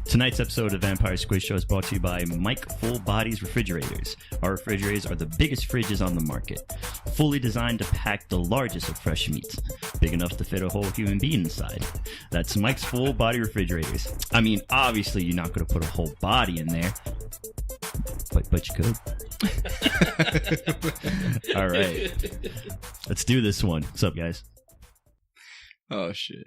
Tonight's episode of Vampire Squid Show is brought to you by Mike Full Bodies Refrigerators. Our refrigerators are the biggest fridges on the market, fully designed to pack the largest of fresh meats, big enough to fit a whole human being inside. That's Mike's Full Body Refrigerators. I mean, obviously you're not going to put a whole body in there, but you could. All right, let's do this one. What's up, guys? Oh shit.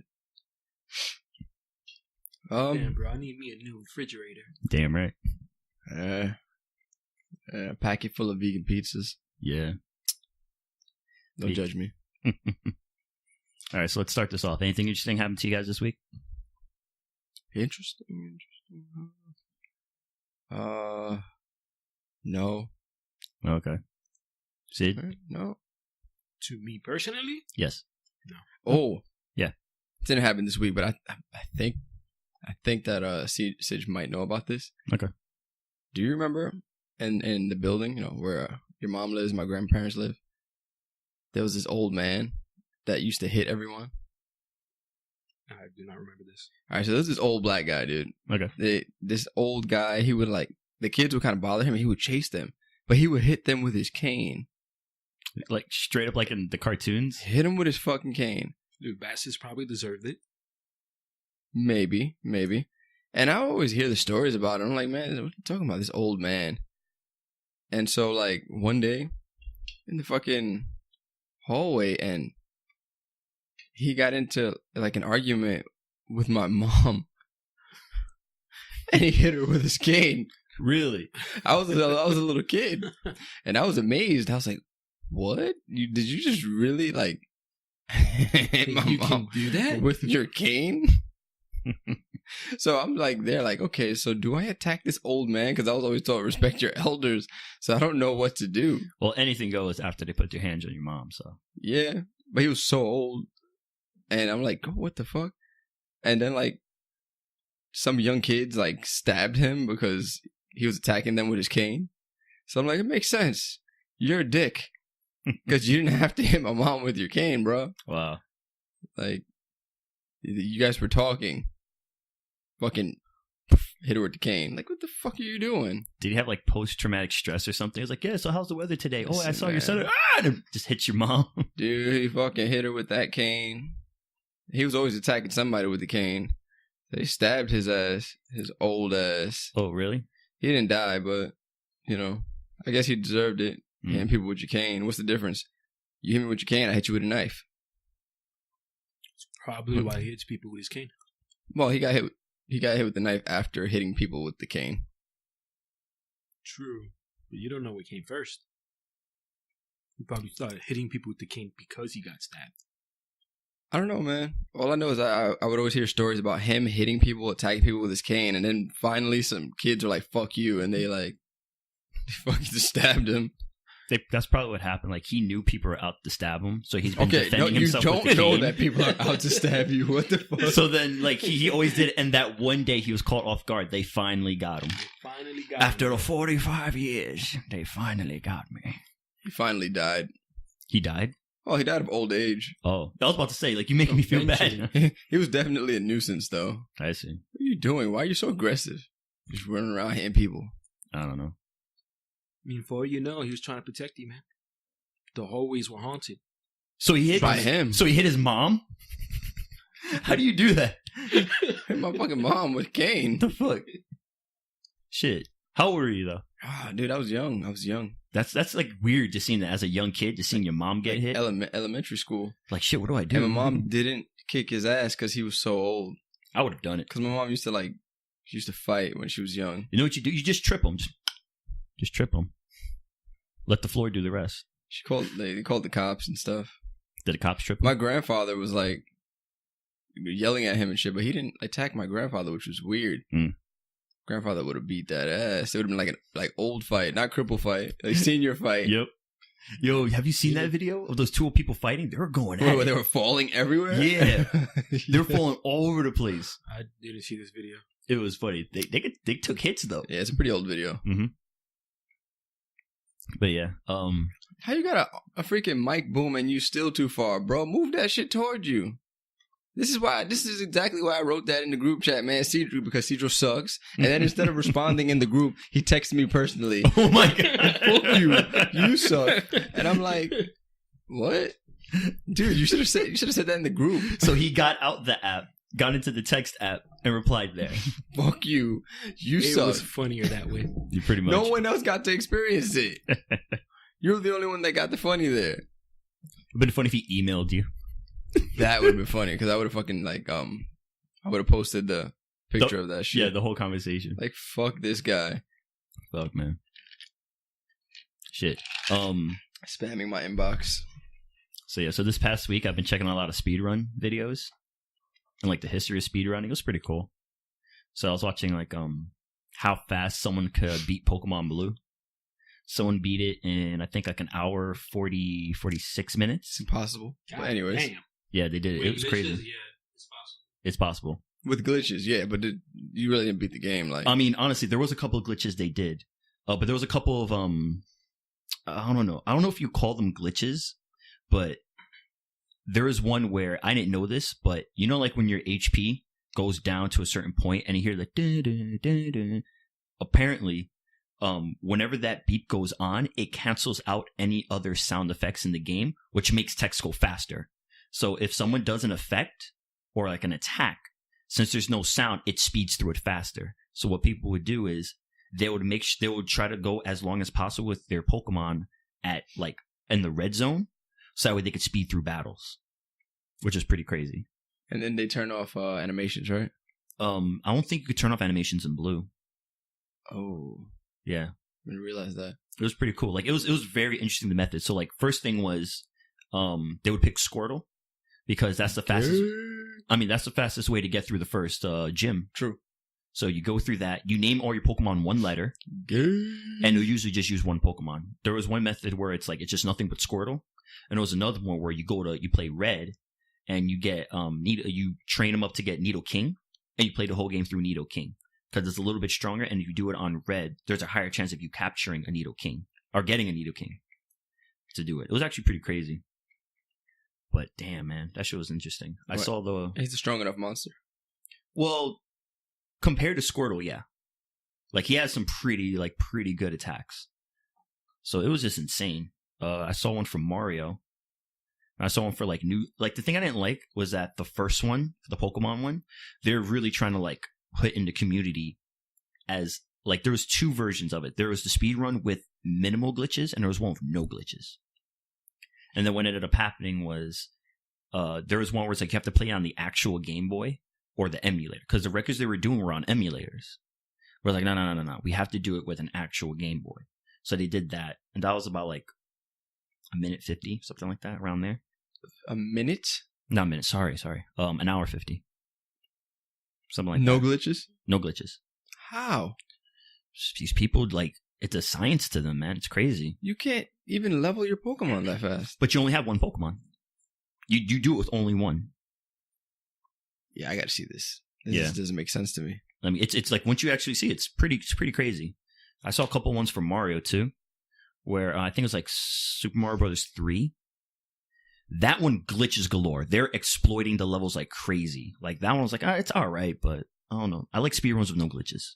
Damn, bro, I need me a new refrigerator. Damn right. A packet full of vegan pizzas. Yeah. Don't judge me. All right, so let's start this off. Anything interesting happened to you guys this week? Interesting. No. Okay. Sid? No. To me personally? Yes. No. Oh. Yeah. It didn't happen this week, but I think that Sage might know about this. Okay. Do you remember in the building, where your mom lives, my grandparents live? There was this old man that used to hit everyone. I do not remember this. All right, so there's this old black guy, dude. Okay. This old guy, he would the kids would kind of bother him, and he would chase them, but he would hit them with his cane. Like straight up like in the cartoons? Hit him with his fucking cane. Dude, Bastards probably deserved it. Maybe. And I always hear the stories about it. I'm like, man, what are you talking about? This old man. And so, one day, in the fucking hallway, and he got into, an argument with my mom. And he hit her with his cane. Really? I was a little kid. And I was amazed. I was like, what? Did you just really, hit my you mom can do that? with your cane? So I'm there okay, so do I attack this old man? Because I was always told respect your elders, so I don't know what to do. Well, anything goes after they put their hands on your mom, so. Yeah, but he was so old. And I'm like, oh, what the fuck? And then some young kids stabbed him because he was attacking them with his cane. So I'm like, it makes sense. You're a dick. Because you didn't have to hit my mom with your cane, bro. Wow. You guys were talking. Fucking hit her with the cane. What the fuck are you doing? Did he have post-traumatic stress or something? He was like, yeah, so how's the weather today? Oh, I saw your son. And just hit your mom. Dude, he fucking hit her with that cane. He was always attacking somebody with the cane. They stabbed his ass. His old ass. Oh, really? He didn't die, but, I guess he deserved it. Hitting people with your cane. What's the difference? You hit me with your cane, I hit you with a knife. It's probably why he hits people with his cane. Well, he got hit with the knife after hitting people with the cane. True. But you don't know what came first. He probably started hitting people with the cane because he got stabbed. I don't know, man. All I know is I would always hear stories about him hitting people, attacking people with his cane, and then finally some kids are like, fuck you, and they fucking just stabbed him. That's probably what happened. He knew people were out to stab him, so he's been defending himself with the cane. You don't know that people are out to stab you. What the fuck? So then, he always did it, and that one day he was caught off guard. They finally got him. After 45 years, they finally got me. He finally died. He died? Oh, he died of old age. Oh, I was about to say, you making me feel bad. He was definitely a nuisance, though. I see. What are you doing? Why are you so aggressive? Just running around hitting people. I don't know. I mean, for all you know, he was trying to protect you, man. The hallways were haunted. So he hit him. So he hit his mom? How do you do that? Hit my fucking mom with a cane. The fuck? Shit. How old were you, though? Dude, I was young. That's weird, just seeing that as a young kid, just seeing your mom get hit. Elementary school. Shit, what do I do? And my mom didn't kick his ass because he was so old. I would have done it. Because my mom used to fight when she was young. You know what you do? You just trip them. Just trip them. Let the floor do the rest. They called the cops and stuff. Did the cops trip him? My grandfather was yelling at him and shit, but he didn't attack my grandfather, which was weird. Grandfather would have beat that ass. It would have been an old fight, not cripple fight, senior fight. Yep. Yo, have you seen that video of those two old people fighting? They were going at it. They were falling everywhere? Yeah. They were falling all over the place. I didn't see this video. It was funny. They took hits, though. Yeah, it's a pretty old video. Mm-hmm. But yeah. How you got a freaking mic boom and you still too far, bro? Move that shit towards you. This is exactly why I wrote that in the group chat, man. Cedro, because Cedro sucks. And then instead of responding in the group, he texted me personally. Oh my god. Fuck you. You suck. And I'm like, what? Dude, you should have said that in the group. So he got out the app, got into the text app, and replied there. Fuck you. You It suck. was funnier that way. You pretty much. No one else got to experience it. You're the only one that got the funny there. It would have been funny if he emailed you. That would have been funny because I would have fucking I would have posted the picture of that shit. Yeah, the whole conversation. Like, fuck this guy. Fuck, man. Shit. Spamming my inbox. So this past week I've been checking out a lot of speedrun videos and like the history of speedrunning. It was pretty cool. So I was watching like how fast someone could beat Pokemon Blue. Someone beat it in I think like an hour 46 minutes. It's impossible. But anyways. Damn. Yeah, they did it. It was crazy. Yeah, it's possible. It's possible. With glitches, yeah, but you really didn't beat the game. Like, I mean, honestly, there was a couple of glitches they did, but there was a couple of I don't know. I don't know if you call them glitches, but there is one where I didn't know this, but you know, like when your HP goes down to a certain point and you hear like da, da, da, da. Apparently, whenever that beep goes on, it cancels out any other sound effects in the game, which makes text go faster. So if someone does an effect or like an attack, since there's no sound, it speeds through it faster. So what people would do is they would try to go as long as possible with their Pokemon at like in the red zone, so that way they could speed through battles, which is pretty crazy. and then they turn off animations, right? I don't think you could turn off animations in Blue. Oh, Yeah, I didn't realize that. it was pretty cool. Like it was very interesting, the method. So like first thing was they would pick Squirtle because that's the fastest. I mean, that's the fastest way to get through the first gym. True. So you go through that. You name all your Pokemon one letter, and you usually just use one Pokemon. There was one method where it's like it's just nothing but Squirtle, and there was another one where you play Red, and you get you train them up to get Nidoking, and you play the whole game through Nidoking because it's a little bit stronger. And if you do it on Red, there's a higher chance of you capturing a Nidoking or getting a Nidoking to do it. It was actually pretty crazy. But damn, man, that shit was interesting. I What? saw the He's a strong enough monster. well, compared to Squirtle, yeah. Like he has some pretty good attacks. So it was just insane. I saw one from Mario. I saw one for like the thing I didn't like was that the first one, the Pokemon one, they're really trying to like put in the community as like there was two versions of it. There was the speed run with minimal glitches and there was one with no glitches. And then what ended up happening was there was one where it's like you have to play on the actual Game Boy or the emulator because the records they were doing were on emulators. We're like, no. We have to do it with an actual Game Boy. So they did that. And that was about like a minute 50, something like that, around there. A minute? Not a minute, sorry. An hour 50. Something like No that. glitches? No glitches. How? These people, like, it's a science to them, man. It's crazy. You can't even level your Pokemon that fast. But you only have one Pokemon. You do it with only one. Yeah, I gotta see this. This Yeah. just doesn't make sense to me. I mean, it's like once you actually see it, it's pretty crazy. I saw a couple ones from Mario too, where I think it was like Super Mario Brothers 3. That one glitches galore. They're exploiting the levels like crazy. Like that one was like, it's all right, but I don't know. I like speedruns with no glitches.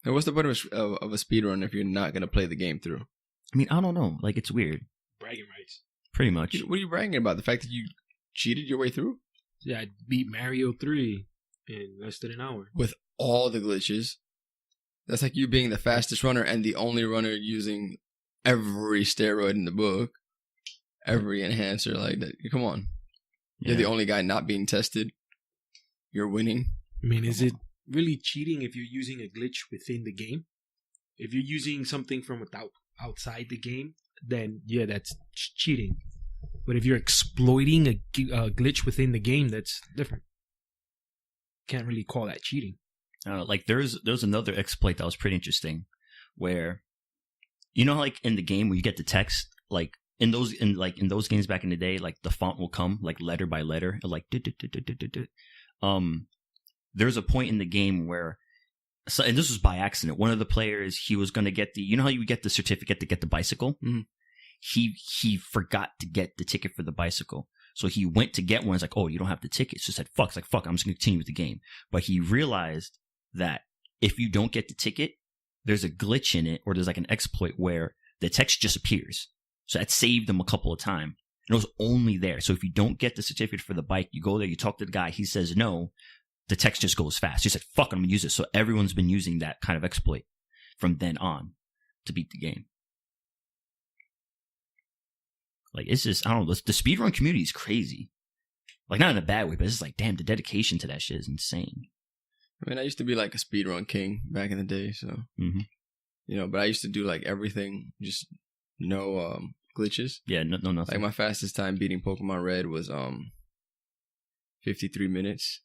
And what's the point of a speedrun if you're not gonna play the game through? I mean, I don't know. Like it's weird. Bragging rights. Pretty much. What are you bragging about? The fact that you cheated your way through? Yeah, I beat Mario 3 in less than an hour. With all the glitches. That's like you being the fastest runner and the only runner using every steroid in the book. Every enhancer like that. Come on. Yeah. You're the only guy not being tested. You're winning. I mean, is it really cheating if you're using a glitch within the game? If you're using something from outside the game, then yeah, that's cheating. But if you're exploiting a glitch within the game, that's different. Can't really call that cheating. Like there's another exploit that was pretty interesting, where you know, like in the game where you get the text, like in those games back in the day, like the font will come like letter by letter, like there's a point in the game where, and this was by accident. One of the players, he was going to get you know how you get the certificate to get the bicycle. Mm-hmm. He forgot to get the ticket for the bicycle. So he went to get one. It's like, oh, you don't have the ticket. So he said, fuck. It's like, fuck, I'm just going to continue with the game. But he realized that if you don't get the ticket, there's a glitch in it, or there's like an exploit where the text just appears. So that saved him a couple of times. And it was only there. So if you don't get the certificate for the bike, you go there, you talk to the guy, he says no, the text just goes fast. He said, fuck, I'm going to use it. So everyone's been using that kind of exploit from then on to beat the game. Like, it's just, I don't know, the speedrun community is crazy. Like, not in a bad way, but it's just like, damn, the dedication to that shit is insane. I mean, I used to be like a speedrun king back in the day, so, you know, but I used to do like everything, just no glitches. Yeah, no nothing. Like, my fastest time beating Pokemon Red was 53 minutes.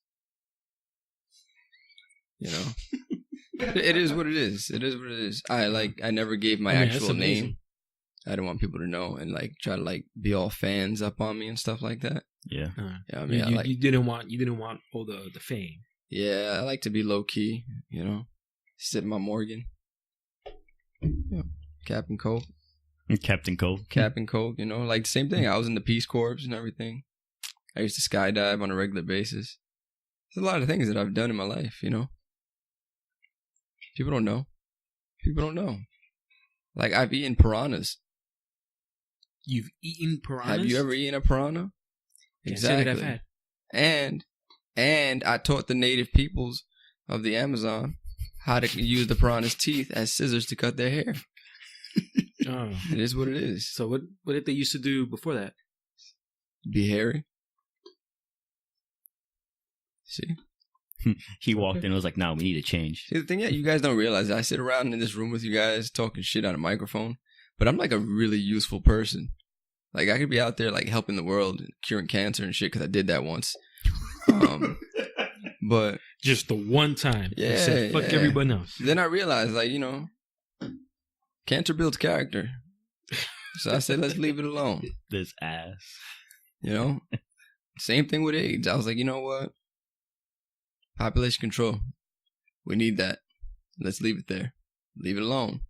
You know? It is what it is. It is what it is. I never gave my actual name. I didn't want people to know and like try to like be all fans up on me and stuff like that. Yeah. Yeah, I mean, you didn't want all the fame. Yeah, I like to be low key, you know. Sip my Morgan. Yeah. Captain Coke, you know, like the same thing. I was in the Peace Corps and everything. I used to skydive on a regular basis. There's a lot of things that I've done in my life, you know. People don't know. Like, I've eaten piranhas. You've eaten piranhas? Have you ever eaten a piranha? Can't say that I've had. And I taught the native peoples of the Amazon how to use the piranha's teeth as scissors to cut their hair. Oh. It is what it is. So what did they used to do before that? Be hairy. See? He walked in and was like, no, we need to change. See, the thing, you guys don't realize, I sit around in this room with you guys talking shit on a microphone, but I'm like a really useful person. Like, I could be out there like helping the world, curing cancer and shit, because I did that once. But just the one time. Yeah. Said, fuck everyone else. Then I realized, like, you know, cancer builds character. So I said, let's leave it alone. This ass. You know? Same thing with AIDS. I was like, you know what? Population control. We need that. Let's leave it there. Leave it alone.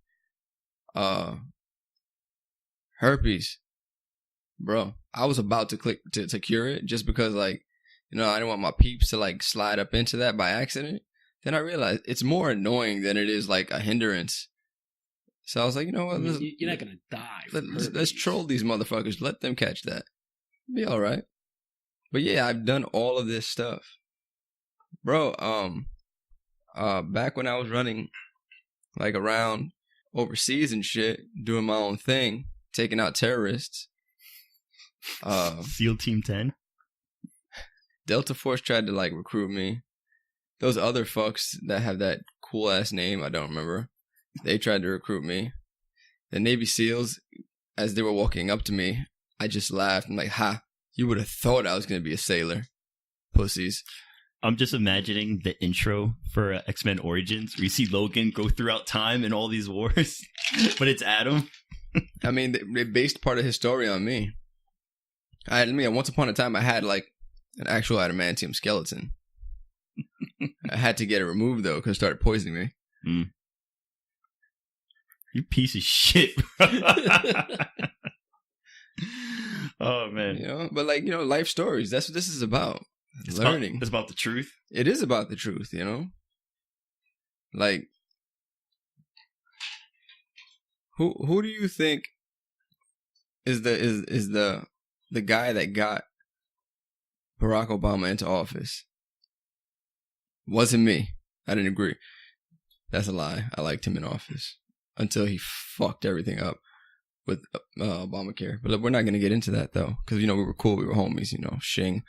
Herpes. Bro, I was about to click to cure it just because, like, you know, I didn't want my peeps to like slide up into that by accident. Then I realized it's more annoying than it is like a hindrance. So I was like, you know what? You're not gonna die. Let's troll these motherfuckers. Let them catch that. Be all right. But yeah, I've done all of this stuff, bro. Back when I was running like around overseas and shit, doing my own thing, taking out terrorists. SEAL Team 10. Delta Force tried to like recruit me. Those other fucks that have that cool ass name, I don't remember. They tried to recruit me. The Navy SEALs, as they were walking up to me, I just laughed. I'm like, ha, you would have thought I was going to be a sailor. Pussies. I'm just imagining the intro for X-Men Origins, where you see Logan go throughout time in all these wars, but it's Adam. I mean, they based part of his story on me. Once upon a time, I had like an actual adamantium skeleton. I had to get it removed though, because it started poisoning me. Mm. You piece of shit, bro. Oh man. You know, but like, you know, life stories. That's what this is about. It's learning. It's about the truth. It is about the truth, you know? Like, who do you think is the guy that got Barack Obama into office? Wasn't me. I didn't agree. That's a lie. I liked him in office until he fucked everything up with Obamacare. But look, we're not going to get into that though, because, you know, we were cool. We were homies, you know, shing.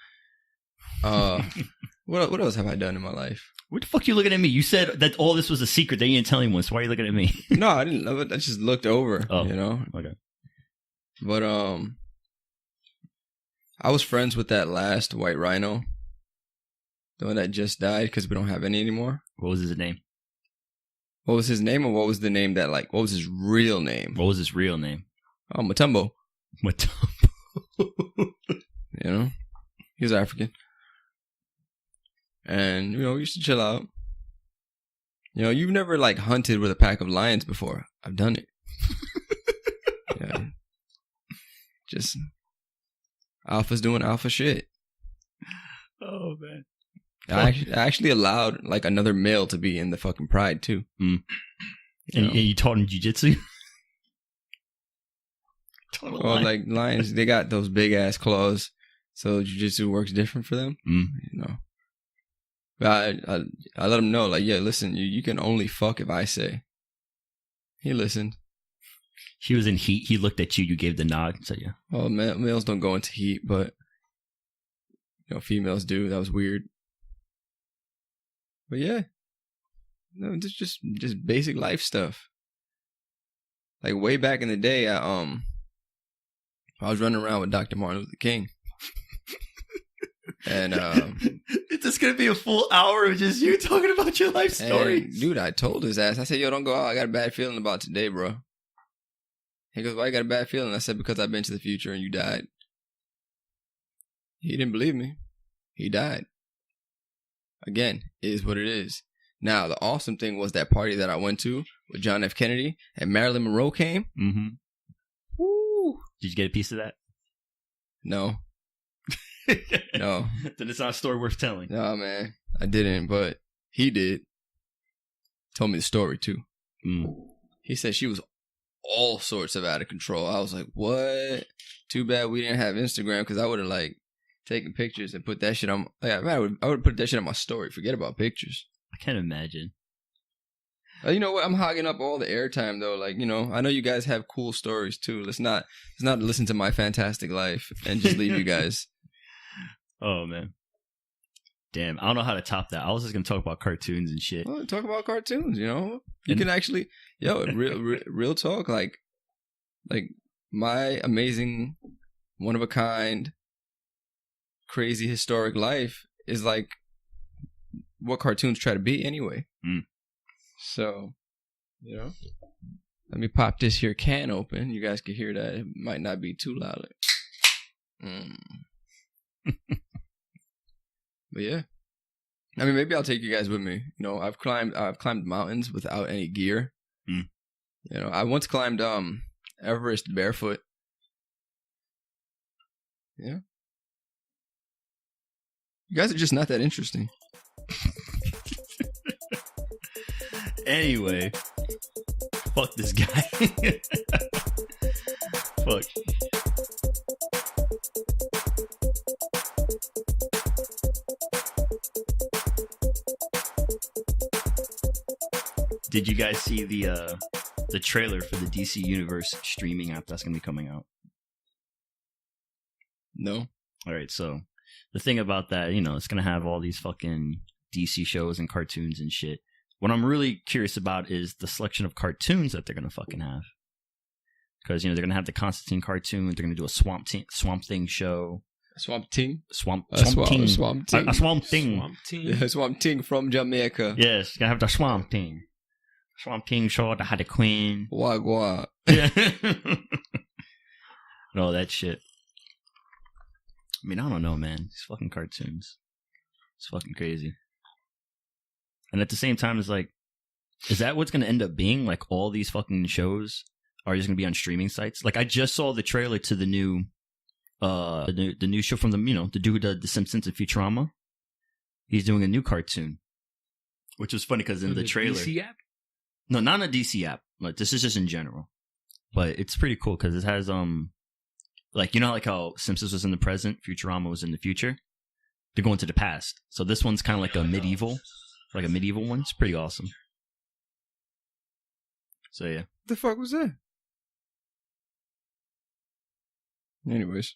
What else have I done in my life? What the fuck you looking at me? You said that all this was a secret. They didn't tell anyone. So why are you looking at me? No, I didn't love it. I just looked over, you know? Okay. But, I was friends with that last white rhino. The one that just died because we don't have any anymore. What was his name? What was his name, or what was the name that, like, what was his real name? What was his real name? Oh, Mutombo. Mutombo. You know? He was African. And, you know, we used to chill out. You know, you've never, like, hunted with a pack of lions before. I've done it. Yeah. Just Alpha's doing alpha shit. Oh man. I actually allowed like another male to be in the fucking pride too. And you taught him jujitsu? Well, like lions, they got those big ass claws, so jujitsu works different for them. You know, but I let him know, like, yeah, listen, you can only fuck if I say. He listened. He was in heat. He looked at you. You gave the nod. So yeah. Well, males don't go into heat, but you know, females do. That was weird. But yeah, no, just basic life stuff. Like way back in the day, I was running around with Dr. Martin Luther King, and it's just gonna be a full hour of just you talking about your life stories. Dude, I told his ass. I said, "Yo, don't go out. I got a bad feeling about today, bro." He goes, "Why you got a bad feeling?" I said, "Because I've been to the future and you died." He didn't believe me. He died. Again, it is what it is. Now, the awesome thing was that party that I went to with John F. Kennedy and Marilyn Monroe came. Mm-hmm. Woo! Did you get a piece of that? No. No. Then it's not a story worth telling. No, man. I didn't, but he did. Told me the story, too. He said she was all sorts of out of control. I was like, what? Too bad we didn't have Instagram, because I would have, like, taken pictures and put that shit on. Like, I would put that shit on my story. Forget about pictures. I can't imagine. You know what? I'm hogging up all the airtime though. Like, you know, I know you guys have cool stories too. Let's not listen to my fantastic life and just leave you guys. Oh man, damn! I don't know how to top that. I was just gonna talk about cartoons and shit. Well, talk about cartoons. You know, you can actually, real talk. Like my amazing, one of a kind, crazy historic life is like what cartoons try to be anyway. So, you know, let me pop this here can open. You guys can hear that. It might not be too loud. But yeah, I mean, maybe I'll take you guys with me. You know, I've climbed mountains without any gear. You know, I once climbed Everest barefoot. Yeah, you guys are just not that interesting. Anyway, fuck this guy. Fuck. Did you guys see the trailer for the DC Universe streaming app that's gonna be coming out? No. All right, so the thing about that, you know, it's gonna have all these fucking DC shows and cartoons and shit. What I'm really curious about is the selection of cartoons that they're gonna fucking have, because you know they're gonna have the Constantine cartoon. They're gonna do a Swamp Thing show. Swamp Thing. Swamp Thing. A Swamp Thing. Yeah, Swamp Thing from Jamaica. Yes, gonna have the Swamp Thing. Swamp Thing show. They had the Queen. Wagwa. Yeah. And all that shit. I mean, I don't know, man. These fucking cartoons. It's fucking crazy. And at the same time, it's like, is that what's going to end up being? Like, all these fucking shows are just going to be on streaming sites? Like, I just saw the trailer to the new show from the dude the Simpsons and Futurama. He's doing a new cartoon, which was funny because in the trailer, DC app? No, not a DC app. Like, this is just in general, but it's pretty cool because it has like, you know, like how Simpsons was in the present, Futurama was in the future. They're going to the past, so this one's kind of like a medieval one. It's pretty awesome. So yeah. What the fuck was that? Anyways.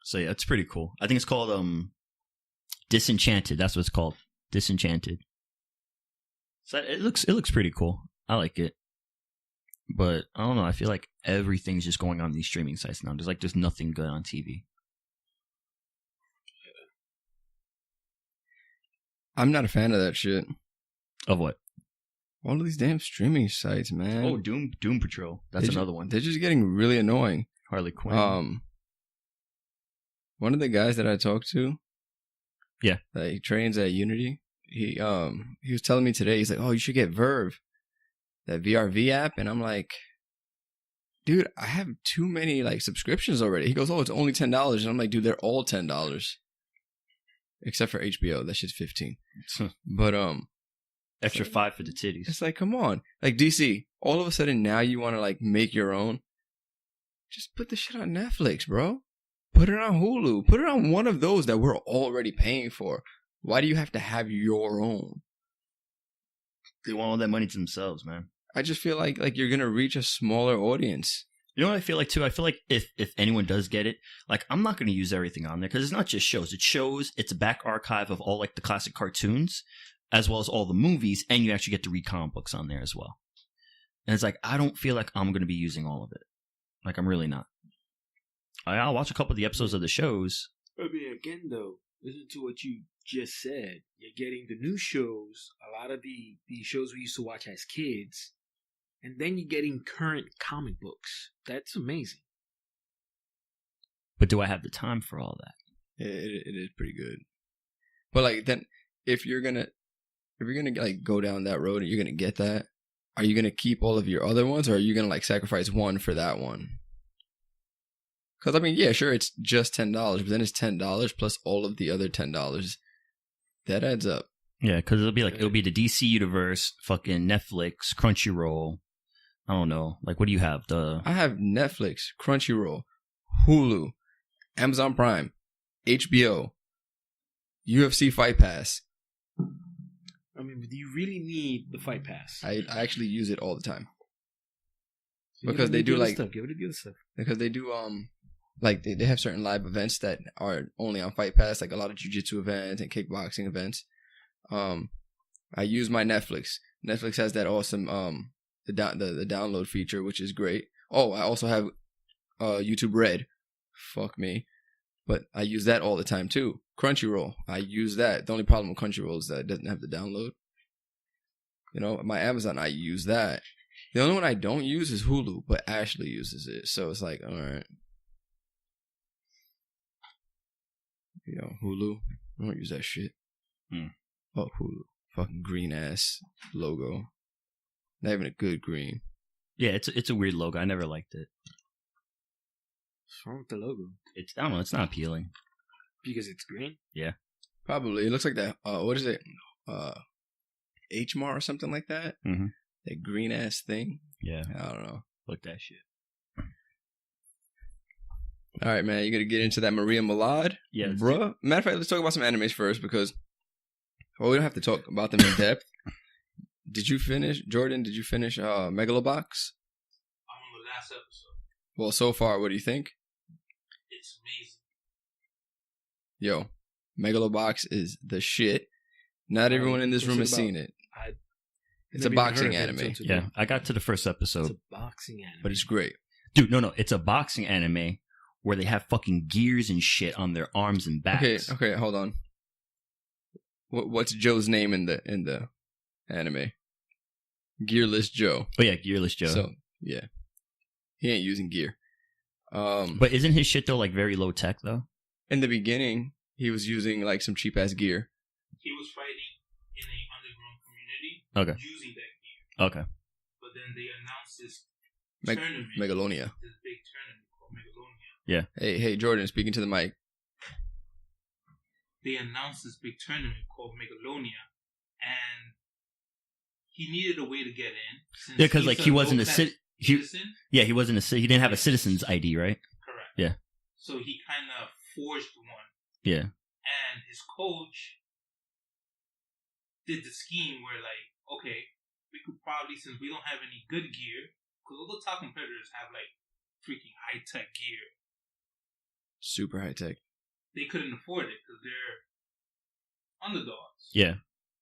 So yeah, it's pretty cool. I think it's called Disenchanted. That's what it's called. Disenchanted. So it looks pretty cool. I like it. But I don't know, I feel like everything's just going on these streaming sites now. There's nothing good on TV. I'm not a fan of that shit. Of what? All of these damn streaming sites, man. Oh, Doom Patrol. That's another one. They're just getting really annoying. Harley Quinn. One of the guys that I talked to, yeah, that he trains at Unity, he was telling me today, he's like, oh, you should get Verve, that VRV app. And I'm like, dude, I have too many like subscriptions already. He goes, oh, it's only $10, and I'm like, dude, they're all $10, except for HBO. That shit's $15. But Extra $5 for the titties. it's like, come on, like DC. All of a sudden now you want to like make your own. Just put the shit on Netflix, bro. Put it on Hulu. Put it on one of those that we're already paying for. Why do you have to have your own? They want all that money to themselves, man. I just feel like you're gonna reach a smaller audience. You know what I feel like too? I feel like if anyone does get it, like I'm not going to use everything on there because it's not just shows. It's shows. It's a back archive of all like the classic cartoons, as well as all the movies, and you actually get to read comic books on there as well. And it's like I don't feel like I'm going to be using all of it. Like I'm really not. I'll watch a couple of the episodes of the shows. I mean, again, though, listen to what you just said. You're getting the new shows, a lot of the shows we used to watch as kids, and then you're getting current comic books. That's amazing. But do I have the time for all that? It is pretty good. But like then, if you're gonna like go down that road and you're gonna get that, are you gonna keep all of your other ones, or are you gonna like sacrifice one for that one? Because I mean, yeah, sure, it's just $10, but then it's $10 plus all of the other $10. That adds up. Yeah, because it'll be the DC universe, fucking Netflix, Crunchyroll. I don't know. Like, what do you have? I have Netflix, Crunchyroll, Hulu, Amazon Prime, HBO, UFC Fight Pass. I mean, do you really need the Fight Pass? I actually use it all the time. So Because they do like give it the other stuff. because they do like they have certain live events that are only on Fight Pass, like a lot of jiu-jitsu events and kickboxing events. I use my Netflix. Netflix has that awesome the download feature, which is great. Oh, I also have YouTube Red. Fuck me. But I use that all the time too. Crunchyroll, I use that. The only problem with Crunchyroll is that it doesn't have the download. You know, my Amazon, I use that. The only one I don't use is Hulu, but Ashley uses it. So it's like, all right. You know, Hulu, I don't use that shit. Fuck Hulu. Fucking green ass logo. Not even a good green. Yeah, it's a weird logo. I never liked it. What's wrong with the logo? I don't know. It's not appealing. Because it's green? Yeah. Probably. It looks like that. What is it? HMAR or something like that? Mm-hmm. That green ass thing? Yeah. I don't know. Fuck that shit. All right, man. You gonna get into that Maria Malad? Yeah. Bruh. Matter of fact, let's talk about some animes first because, well, we don't have to talk about them in depth. Did you finish, Jordan? Did you finish Megalobox? I'm on the last episode. Well, so far, what do you think? It's amazing. Yo, Megalobox is the shit. Not everyone in this room has seen it. It's a boxing anime. Yeah, I got to the first episode. It's a boxing anime. But it's great. Dude, no. It's a boxing anime where they have fucking gears and shit on their arms and backs. Okay, hold on. What's Joe's name in the anime? Gearless Joe. Oh yeah, Gearless Joe. So yeah, he ain't using gear. But isn't his shit though like very low tech though? In the beginning, he was using like some cheap ass gear. He was fighting in a underground community Okay. using that gear. Okay. But then they announced this Meg- tournament, Megalonia. this big tournament called Megalonia. Yeah. Hey, Jordan, speaking to the mic. They announced this big tournament called Megalonia, and he needed a way to get in. Yeah, because like he wasn't a citizen. he wasn't a he didn't have a citizen's ID, right? Correct. Yeah. So he kind of forged one, Yeah. and his coach did the scheme where, like, okay, we could probably, since we don't have any good gear, because all the top competitors have like freaking high tech gear, Super high tech. they couldn't afford it because they're underdogs. Yeah.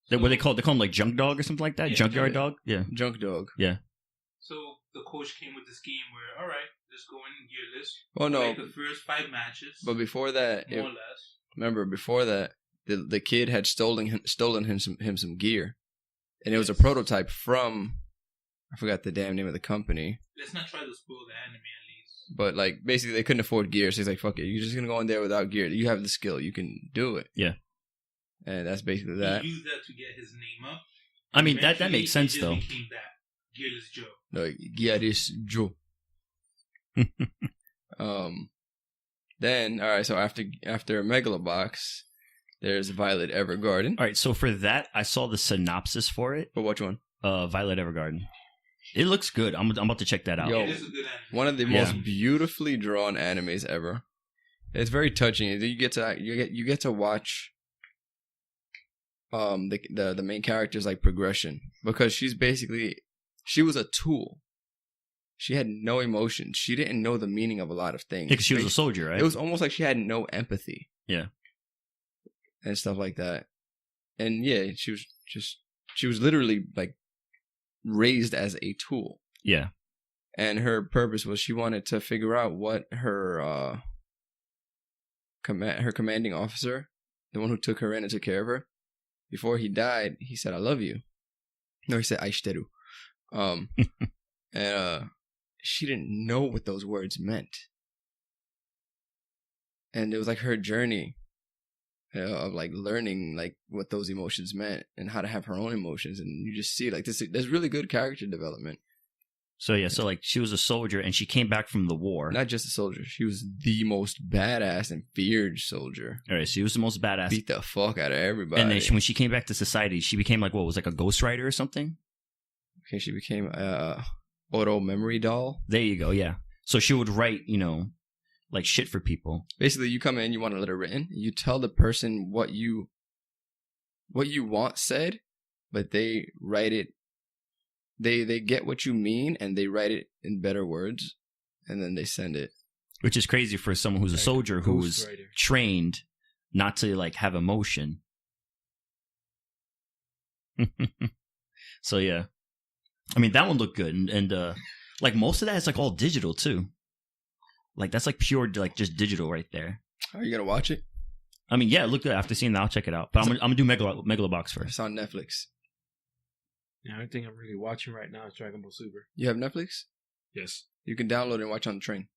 So, What they call them like junk dog or something like that? Yeah, Junkyard junk- dog? Yeah. Junk dog. So the coach came with the scheme where, all right, just go in gearless. Oh no! Like the first 5 matches, But before that, more or less. remember before that, the kid had stolen him some gear, and it was a Yes. prototype from, I forgot the damn name of the company. Let's not try to spoil the anime at least. But like basically they couldn't afford gear, so he's like, "Fuck it, you're just gonna go in there without gear. You have the skill, you can do it." Yeah. And that's basically that. He used that to get his name up. I mean that Eventually, makes sense he though. just became that Gearless Joe. Like, Gearless Joe. Then all right, so after Megalobox, there's Violet Evergarden. All right, so for that, I saw the synopsis for it. But which one? Violet Evergarden. It looks good. I'm about to check that out. Yo, It is a good anime. one of the Yeah. most beautifully drawn animes ever. It's very touching. You get to watch the main character's like progression, because she was a tool. She had no emotion. She didn't know the meaning of a lot of things. Because she was a soldier, right? It was almost like she had no empathy. Yeah. And stuff like that. And yeah, she was literally like raised as a tool. Yeah. And her purpose was she wanted to figure out what her her commanding officer, the one who took her in and took care of her, before he died, he said, "I love you." No, he said, "Aishiteru." And she didn't know what those words meant. And it was like her journey of like learning like what those emotions meant and how to have her own emotions. And you just see like there's really good character development. So yeah, so like she was a soldier and she came back from the war. Not just a soldier. She was the most badass and feared soldier. All right, so she was the most badass. Beat the fuck out of everybody. And then when she came back to society, she became like, what, was like a ghostwriter or something? Okay, she became Oro memory doll. There you go, yeah. So she would write, like shit for people. Basically, you come in, you want a letter written, you tell the person what you want said, but they write it. They get what you mean and they write it in better words, and then they send it. Which is crazy for someone who's a Like soldier who was ghostwriter. trained not to like have emotion. So yeah, I mean that one looked good, and like most of that is like all digital too. Like that's like pure like just digital right there. Are you gonna watch it? I mean, yeah, it looked good. After seeing that, I'll check it out. But I'm gonna do Megalobox first. It's on Netflix. The only thing I'm really watching right now is Dragon Ball Super. You have Netflix? Yes. You can download it and watch on the train.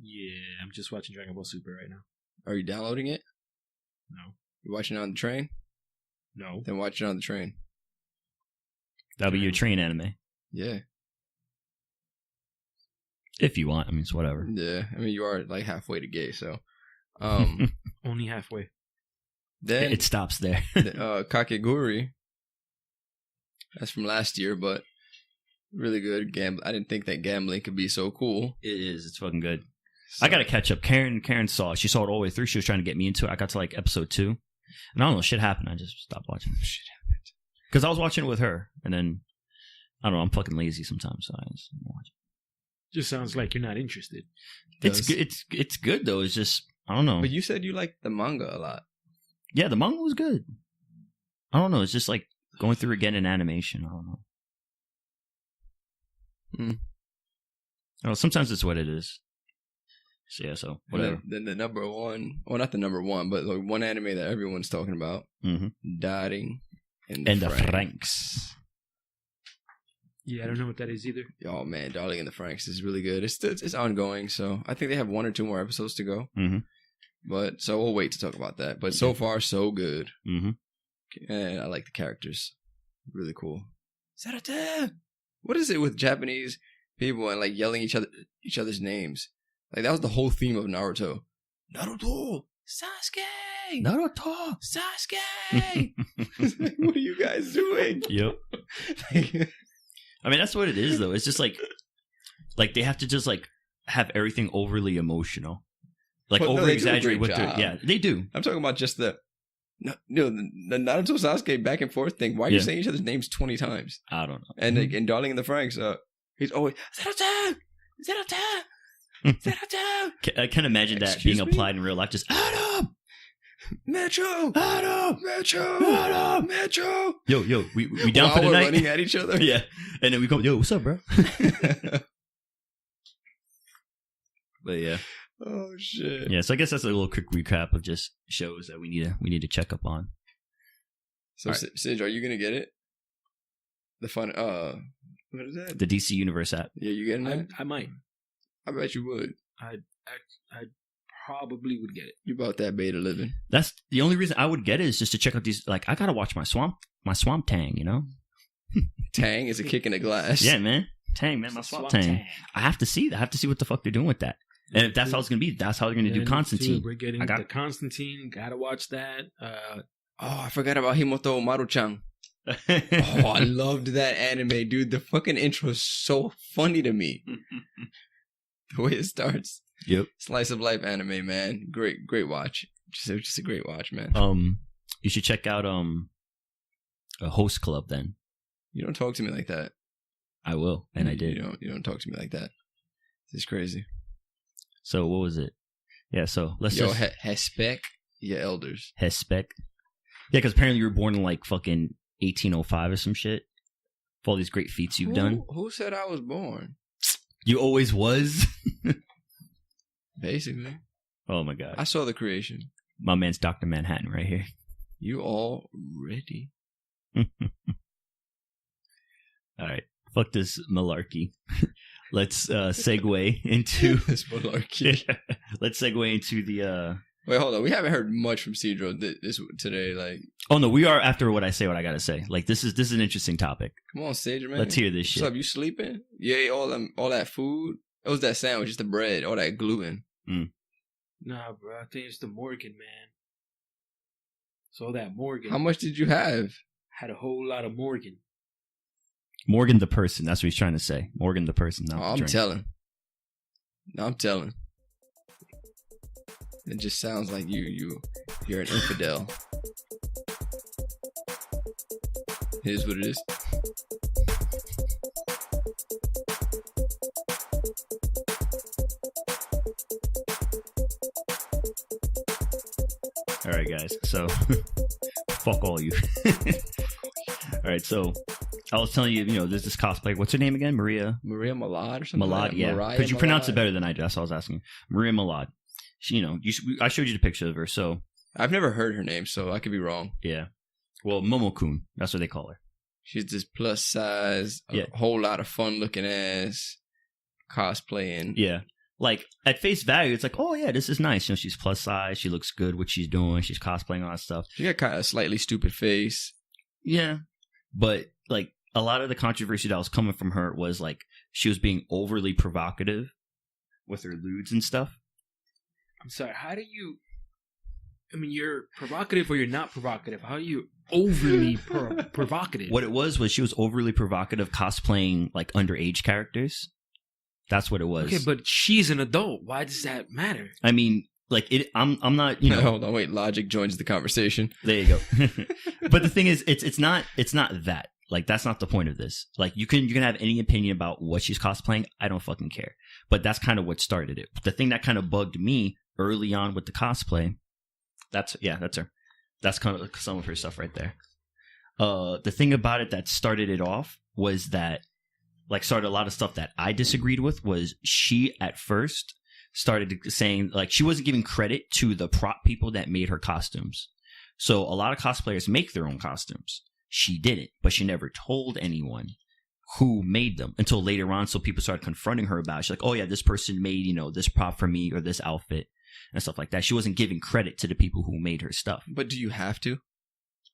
Yeah, I'm just watching Dragon Ball Super right now. Are you downloading it? No. You're watching it on the train? No. Then watch it on the train. That'll be your train anime. Yeah. If you want. I mean, it's whatever. Yeah. I mean, you are like halfway to gay, so. Only halfway. Then It stops there. Kakeguri. That's from last year, but really good. I didn't think that gambling could be so cool. It is. It's fucking good. So, I gotta catch up. Karen saw it. She saw it all the way through. She was trying to get me into it. I got to like episode 2. And I don't know, shit happened. I just stopped watching. Shit happened. Because I was watching it with her. And then, I don't know, I'm fucking lazy sometimes. So I just don't watch it. Just sounds like you're not interested. It's Does. good. It's good though. It's just, I don't know. But you said you liked the manga a lot. Yeah, the manga was good. I don't know. It's just like going through again in animation. I don't know. I don't know, sometimes it's what it is. So yeah, so whatever. Then the number one, well, not the number one, but the one anime that everyone's talking about, Daring And the Franks. Yeah, I don't know what that is either. Oh man, Darling in the Franks is really good. It's ongoing, so I think they have 1 or 2 more episodes to go. But so we'll wait to talk about that. But so far, so good. And I like the characters. Really cool. Sarate! What is it with Japanese people and like yelling each other's names? Like that was the whole theme of Naruto. Naruto! Sasuke! Naruto! Sasuke! Like, what are you guys doing? Yep. I mean, that's what it is, though. It's just like they have to just like have everything overly emotional, like Well, no, over they do a exaggerate great with their. job. Yeah, they do. I'm talking about just the Naruto Sasuke back and forth thing. Why are you Yeah. saying each other's names 20 times? I don't know. And like, in Darling in the Franks, he's always Naruto! I can imagine that Excuse being me? applied in real life. Just Adam, Metro! Adam, Metro! Adam. Metro! Yo, we down While for the we're night. running at each other. Yeah, and then we go, yo, what's up, bro? But yeah, Oh shit! yeah. So I guess that's a little quick recap of just shows that we need to check up on. So All right. Sidge, are you gonna get it? The fun. What is that? The DC Universe app. Yeah, you getting that? I might. I bet you would. I probably would get it. You bought that beta living. That's the only reason I would get it is just to check out these. Like, I gotta watch my Swamp Tang. You know? Tang is a kick in the glass. Yeah, man. Tang, man, my It's a swap Tang. I have to see that. I have to see what the fuck they're doing with that. And if that's how it's gonna be, that's how they're gonna do Constantine. We're getting the Constantine. Gotta watch that. Oh, I forgot about Himoto Maru-chan. Oh, I loved that anime, dude. The fucking intro is so funny to me. The way it starts. Yep. Slice of life anime, man. Great watch. Just a great watch, man. You should check out a host club then. You don't talk to me like that. I will, and I did. You don't talk to me like that. This is crazy. So what was it? Yeah, so let's Yo, just Hespec, your elders. Hespec. Yeah, because apparently you were born in like fucking 1805 or some shit. For all these great feats you've done. Who said I was born? You always was. Basically. Oh my god. I saw the creation. My man's Dr. Manhattan right here. You all ready? All right. Fuck this malarkey. Let's segue into this malarkey. Let's segue into the Wait, hold on. We haven't heard much from Cedro this today. Like, oh no, we are after what I say. What I gotta say. Like this is an interesting topic. come on, Sage, man. Let's hear this shit. What's up? You sleeping? You ate all that food. It was that sandwich, just the bread, all that gluten. Nah, bro. I think it's the Morgan, man. So that Morgan. How much did you have? Had a whole lot of Morgan. Morgan the person. That's what he's trying to say. Morgan the person. Not the I'm drink. telling. I'm telling. It just sounds like you're an infidel. It is what it is. All right, guys. So, fuck all you. All right. So, I was telling you, there's this cosplay. What's her name again? Maria Malad or something? Malad. Yeah. Because you pronounce it better than I do. That's what I was asking. Maria Malad. She, I showed you the picture of her. So, I've never heard her name, so I could be wrong. Yeah. Well, Momokun. That's what they call her. She's this plus size, a whole lot of fun looking ass cosplaying. Yeah. Like, at face value, it's like, oh, yeah, this is nice. She's plus size. She looks good, what she's doing. She's cosplaying, all that stuff. She got kind of a slightly stupid face. Yeah. But, like, a lot of the controversy that was coming from her was, like, she was being overly provocative with her lewds and stuff. I'm sorry, how do you... I mean, you're provocative or you're not provocative. How are you overly provocative? What it was she was overly provocative cosplaying, like, underage characters. That's what it was. Okay, but she's an adult. Why does that matter? I mean, like I'm not, Hold on, wait. Logic joins the conversation. There you go. But the thing is, it's not that. Like that's not the point of this. Like you can have any opinion about what she's cosplaying. I don't fucking care. But that's kind of what started it. The thing that kind of bugged me early on with the cosplay. That's her. That's kind of some of her stuff right there. The thing about it that started it off was that. Like, started a lot of stuff that I disagreed with was she, at first, started saying, like, she wasn't giving credit to the prop people that made her costumes. So, a lot of cosplayers make their own costumes. She didn't, but she never told anyone who made them until later on. So, people started confronting her about it. She's like, oh, yeah, this person made, this prop for me or this outfit and stuff like that. She wasn't giving credit to the people who made her stuff. But do you have to?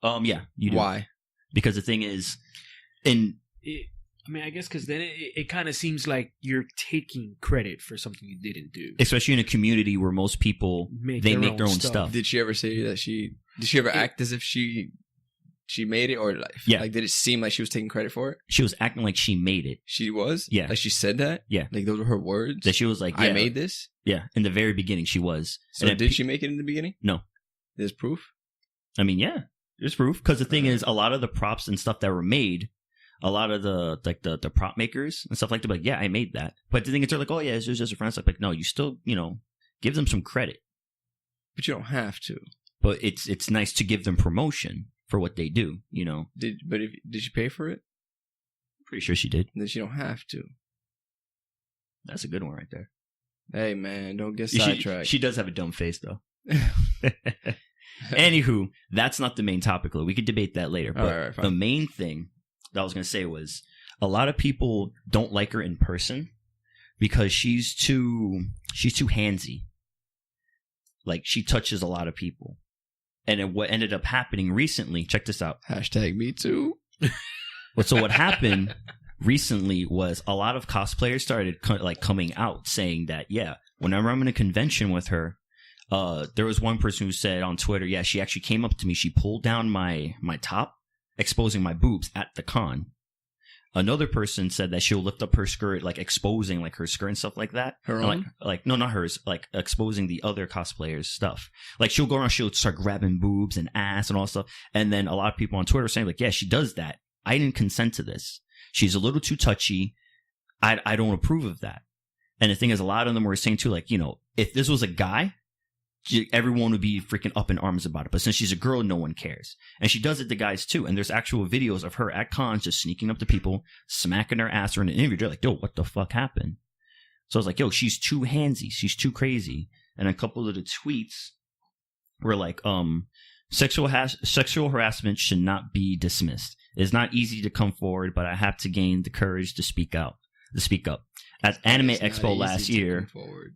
Yeah, you do. Why? Because the thing is, I mean, I guess because then it kind of seems like you're taking credit for something you didn't do. Especially in a community where most people, make their own stuff. Did she ever say that did she ever act as if she made it? Or like, did it seem like she was taking credit for it? She was acting like she made it. She was? Yeah. Like she said that? Yeah. Like those were her words? That she was like, I made this? Yeah. In the very beginning, she was. So did she make it in the beginning? No. There's proof? I mean, yeah. There's proof. Because the thing is, a lot of the props and stuff that were made... A lot of the prop makers and stuff like that, like, yeah, I made that. But the thing is, they're like, oh, yeah, it's just a friend. Like, no, you still, give them some credit. But you don't have to. But it's nice to give them promotion for what they do, Did she pay for it? Pretty sure she did. Then she don't have to. That's a good one right there. Hey, man, don't get sidetracked. She does have a dumb face, though. Anywho, that's not the main topic, though. We could debate that later. But right, the main thing that I was going to say was a lot of people don't like her in person because she's too handsy. Like she touches a lot of people. And what ended up happening recently, check this out. #me too. So what happened recently was a lot of cosplayers started coming out saying that, yeah, whenever I'm in a convention with her, there was one person who said on Twitter, yeah, she actually came up to me. She pulled down my top, exposing my boobs at the con. Another person said that she'll lift up her skirt, like exposing like her skirt and stuff like that. Her And, own? like no, not hers, like exposing the other cosplayers' stuff. Like she'll go around, she'll start grabbing boobs and ass and all stuff. And then a lot of people on Twitter are saying like, yeah, she does that. I didn't consent to this. She's a little too touchy. I don't approve of that. And the thing is, a lot of them were saying too, like, you know, if this was a guy, everyone would be freaking up in arms about it. But since she's a girl, no one cares. And she does it to guys too. And there's actual videos of her at cons just sneaking up to people, smacking their ass, or in an interview. They're like, yo, what the fuck happened? So I was like, yo, she's too handsy. She's too crazy. And a couple of the tweets were like, sexual harassment should not be dismissed. It's not easy to come forward, but I have to gain the courage to speak up. At Anime Expo last year,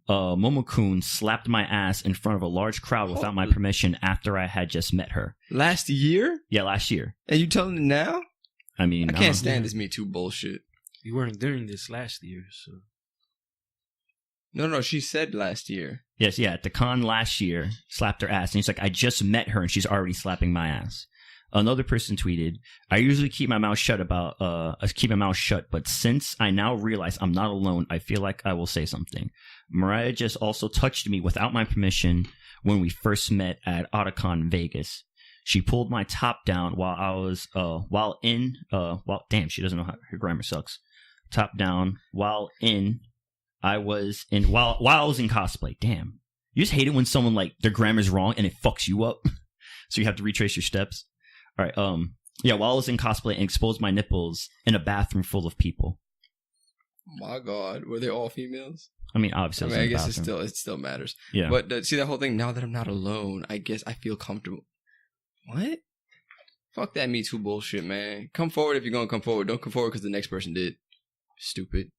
Momokun slapped my ass in front of a large crowd without my permission after I had just met her. Last year? Yeah, last year. And you telling me now? I mean, I can't stand this Me Too bullshit. You weren't during this last year, so. No, she said last year. Yes, yeah, at the con last year, slapped her ass. And he's like, I just met her and she's already slapping my ass. Another person tweeted, I usually keep my mouth shut, but since I now realize I'm not alone, I feel like I will say something. Mariah just also touched me without my permission when we first met at Otakon Vegas. She pulled my top down while I was, damn, she doesn't know how, her grammar sucks. Top down while I was in cosplay. Damn. You just hate it when someone, like, their grammar's wrong and it fucks you up. So you have to retrace your steps. All right. While I was in cosplay and exposed my nipples in a bathroom full of people. My God, were they all females? I mean, obviously, I guess it still matters. Yeah. But see that whole thing. Now that I'm not alone, I guess I feel comfortable. What? Fuck that Me Too bullshit, man. Come forward if you're gonna come forward. Don't come forward because the next person did. Stupid.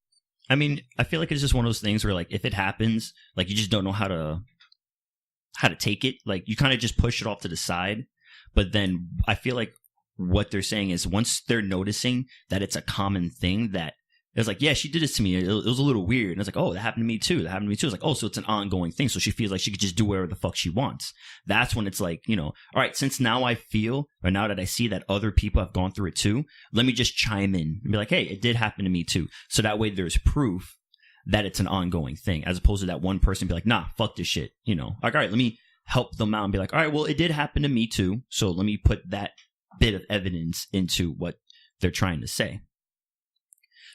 I mean, I feel like it's just one of those things where, like, if it happens, like, you just don't know how to take it. Like, you kind of just push it off to the side. But then I feel like what they're saying is once they're noticing that it's a common thing, that it's like, yeah, she did this to me. It was a little weird. And it's like, oh, that happened to me too. It's like, oh, so it's an ongoing thing. So she feels like she could just do whatever the fuck she wants. That's when it's like, you know, all right, since now I feel, or now that I see that other people have gone through it too, let me just chime in and be like, hey, it did happen to me too. So that way there's proof that it's an ongoing thing, as opposed to that one person be like, nah, fuck this shit. You know, like, all right, let me help them out and be like, all right, well, it did happen to me too. So let me put that bit of evidence into what they're trying to say.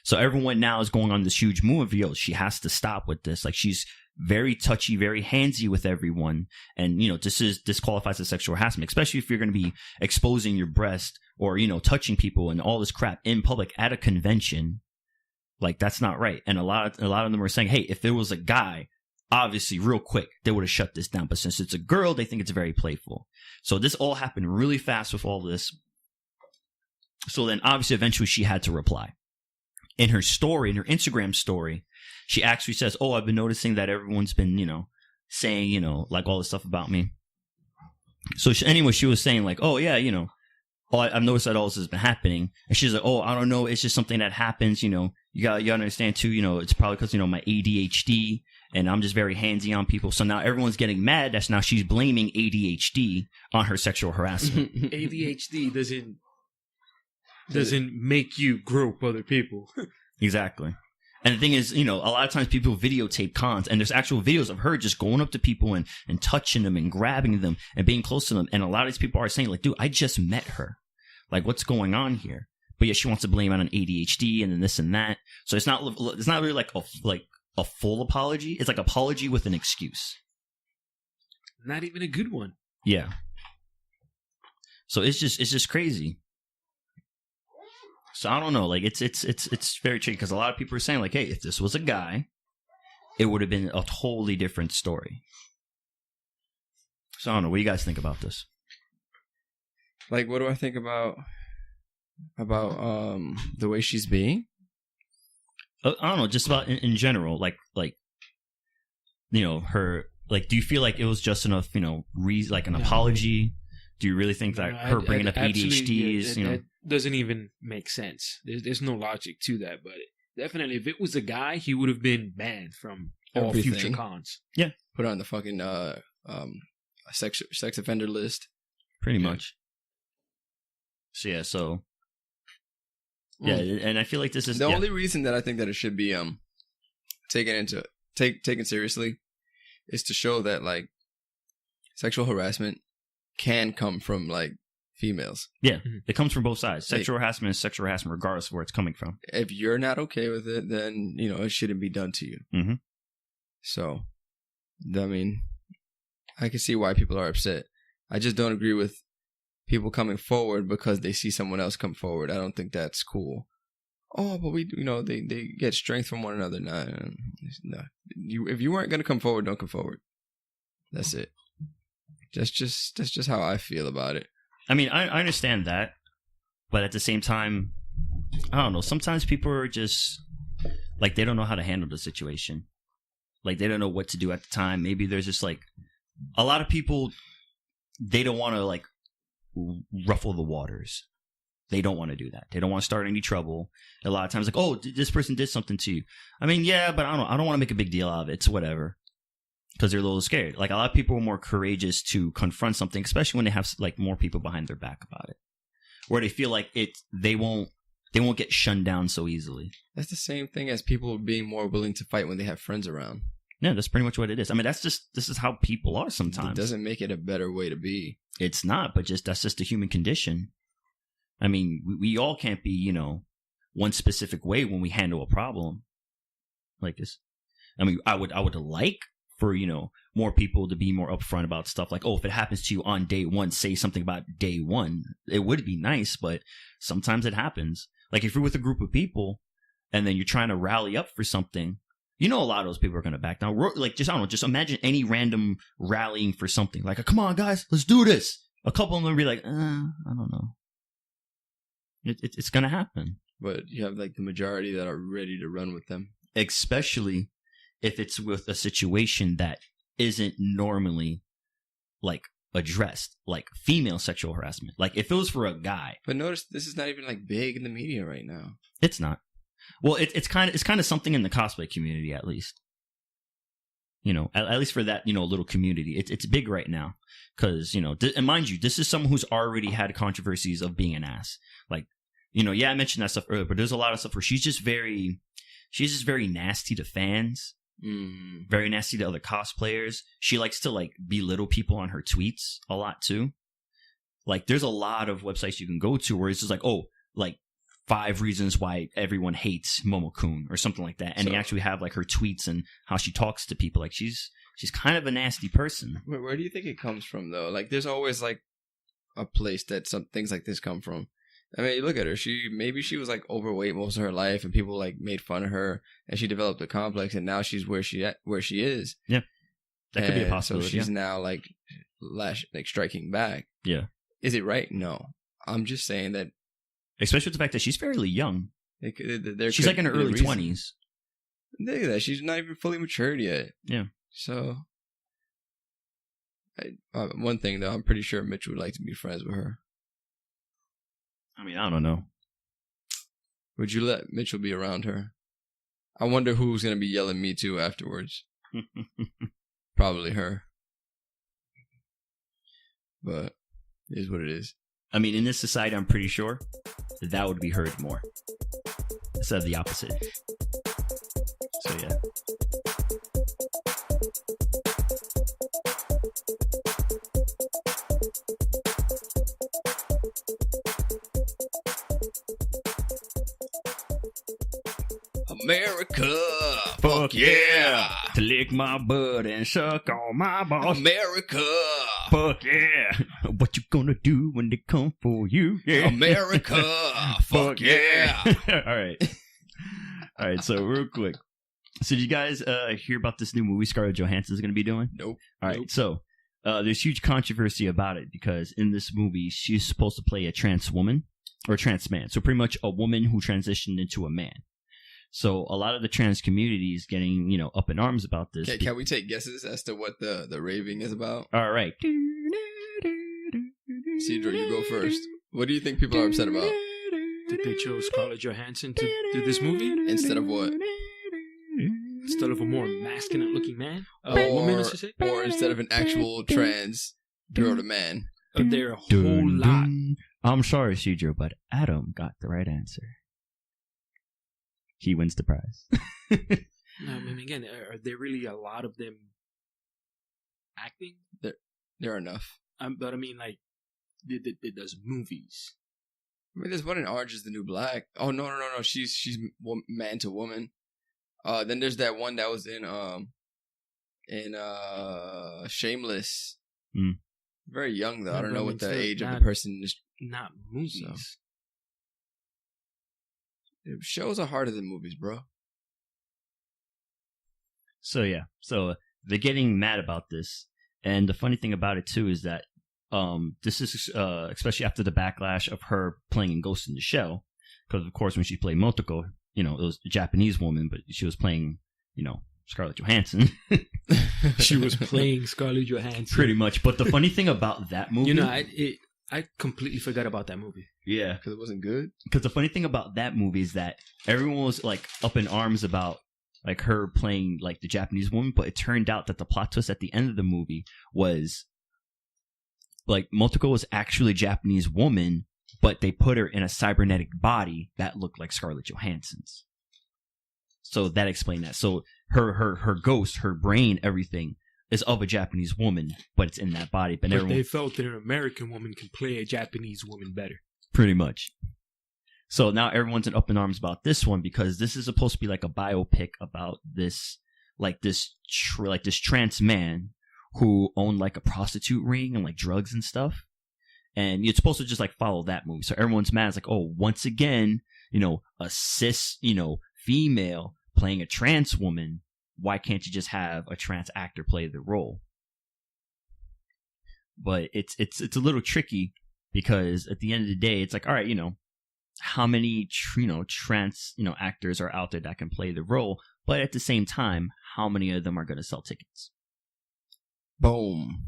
So everyone now is going on this huge move of, yo, she has to stop with this. Like, she's very touchy, very handsy with everyone. And, you know, this qualifies as sexual harassment, especially if you're going to be exposing your breast or, you know, touching people and all this crap in public at a convention. Like, that's not right. And a lot of them are saying, hey, if there was a guy, obviously, real quick, they would have shut this down. But since it's a girl, they think it's very playful. So this all happened really fast with all this. So then, obviously, eventually, she had to reply. In her story, in her Instagram story, she actually says, oh, I've been noticing that everyone's been, you know, saying, you know, like all this stuff about me. So she was saying like, oh, yeah, you know, I've noticed that all this has been happening. And she's like, oh, I don't know. It's just something that happens, you know. You gotta understand, too, you know, it's probably because, you know, my ADHD and I'm just very handsy on people. So now everyone's getting mad. That's now she's blaming ADHD on her sexual harassment. ADHD doesn't make you grope other people. Exactly. And the thing is, you know, a lot of times people videotape cons and there's actual videos of her just going up to people and touching them and grabbing them and being close to them. And a lot of these people are saying like, dude, I just met her. Like, what's going on here? But yeah, she wants to blame it on ADHD and then this and that. So it's not really like a full apology. It's like apology with an excuse. Not even a good one. Yeah. So it's just crazy. So I don't know. Like, it's very tricky because a lot of people are saying like, hey, if this was a guy, it would have been a totally different story. So I don't know. What do you guys think about this? Like, what do I think about the way she's being? I don't know, just about in general, like, you know, her, like, do you feel like it was just enough, you know, like an apology? Do you really think that her bringing up ADHD is, you know? doesn't even make sense. There's no logic to that. But definitely, if it was a guy, he would have been banned from all Everything. future cons. Put on the fucking sex offender list. Pretty Yeah. much. So yeah, and I feel like this is The only reason that I think that it should be taken seriously is to show that like sexual harassment can come from like females. Yeah, it comes from both sides. Like- Sexual harassment is sexual harassment, regardless of where it's coming from. If you're not okay with it, then it shouldn't be done to you. Mhm. So, I mean, I can see why people are upset. I just don't agree with people coming forward because they see someone else come forward. I don't think that's cool. Oh, but they get strength from one another. No. If you weren't gonna come forward, don't come forward. That's it. That's just how I feel about it. I mean, I understand that, but at the same time, I don't know. Sometimes people are just like they don't know how to handle the situation. Like they don't know what to do at the time. Maybe there's just like a lot of people. They don't want to like ruffle the waters. They don't want to do that. They don't want to start any trouble. A lot of times, like, oh, this person did something to you. I mean, yeah, but I don't want to make a big deal out of it. It's whatever. Because they're a little scared. Like a lot of people are more courageous to confront something, especially when they have like more people behind their back about it, where they feel like they won't get shunned down so easily. That's the same thing as people being more willing to fight when they have friends around. Yeah, that's pretty much what it is. I mean, this is how people are sometimes. It doesn't make it a better way to be. It's not, but that's just the human condition. I mean, we all can't be, one specific way when we handle a problem like this. I mean, I would like for, more people to be more upfront about stuff like, oh, if it happens to you on day one, say something about day one. It would be nice, but sometimes it happens. Like if you're with a group of people and then you're trying to rally up for something, a lot of those people are going to back down. Like, just, I don't know, just imagine any random rallying for something. Like, come on, guys, let's do this. A couple of them will be like, I don't know. It's going to happen. But you have like the majority that are ready to run with them. Especially if it's with a situation that isn't normally like addressed, like female sexual harassment. Like if it was for a guy. But notice this is not even like big in the media right now. It's not. Well, it's kind of something in the cosplay community, at least. At least for that, little community. It's big right now. Because, and mind you, this is someone who's already had controversies of being an ass. Like, yeah, I mentioned that stuff earlier, but there's a lot of stuff where she's just very nasty to fans. Very nasty to other cosplayers. She likes to like belittle people on her tweets a lot too. Like there's a lot of websites you can go to where it's just like, oh, like 5 reasons why everyone hates Momokun or something like that. And they actually have like her tweets and how she talks to people. Like she's kind of a nasty person. Where do you think it comes from though? Like there's always like a place that some things like this come from. I mean, look at her. Maybe she was like overweight most of her life, and people like made fun of her, and she developed a complex, and now she's where she is. Yeah, that could be a possibility. So she's now like striking back. Yeah, is it right? No, I'm just saying that. Especially with the fact that she's fairly young. She's like in her early 20s. Look at that. She's not even fully matured yet. Yeah. So, one thing though, I'm pretty sure Mitch would like to be friends with her. I mean, I don't know. Would you let Mitchell be around her? I wonder who's going to be yelling me too afterwards. Probably her. But it is what it is. I mean, in this society, I'm pretty sure that would be heard more instead of the opposite. So, yeah. America! Fuck yeah! To lick my butt and suck on my balls. America! Fuck yeah! What you gonna do when they come for you? Yeah. America! Fuck yeah! All right, so real quick. So did you guys hear about this new movie Scarlett Johansson is going to be doing? Nope. All right, so there's huge controversy about it because in this movie, she's supposed to play a trans woman or trans man. So pretty much a woman who transitioned into a man. So a lot of the trans community is getting, up in arms about this. Can we take guesses as to what the raving is about? All right. Cedro, you go first. What do you think people are upset about? that they chose Scarlett Johansson to do this movie Instead of what? instead of a more masculine looking man, a woman, I should say. Or instead of an actual trans girl to man. There are a whole lot. I'm sorry, Cedro, but Adam got the right answer. He wins the prize. I mean, again, are there really a lot of them acting? There are enough. But I mean, like, it does movies. I mean, there's one in Orange is the New Black. Oh, no. She's man to woman. Then there's that one that was in Shameless. Mm. Very young, though. Yeah, I don't but know I what mean, the still age of not- the person is. Not movies. So. Shows are harder than movies, bro. So yeah, they're getting mad about this, and the funny thing about it too is that this is especially after the backlash of her playing in Ghost in the Shell, because of course when she played Motoko, it was a Japanese woman, but she was playing Scarlett Johansson. She was playing Scarlett Johansson. Pretty much. But the funny thing about that movie, I completely forgot about that movie. yeah, Because it wasn't good. because the funny thing about that movie is that everyone was like up in arms about like her playing like the Japanese woman, but it turned out that the plot twist at the end of the movie was like Motoko was actually a Japanese woman, but they put her in a cybernetic body that looked like Scarlett Johansson's. So that explained that. So her ghost, her brain, everything is of a Japanese woman, but it's in that body. But everyone, they felt that an American woman can play a Japanese woman better. pretty much. So now everyone's up in arms about this one because this is supposed to be like a biopic about this trans man who owned like a prostitute ring and like drugs and stuff. And it's supposed to just like follow that movie. So everyone's mad. It's like, oh, once again, a cis, female playing a trans woman. Why can't you just have a trans actor play the role? But it's a little tricky because at the end of the day, it's like, all right, how many trans actors are out there that can play the role? But at the same time, how many of them are going to sell tickets? Boom.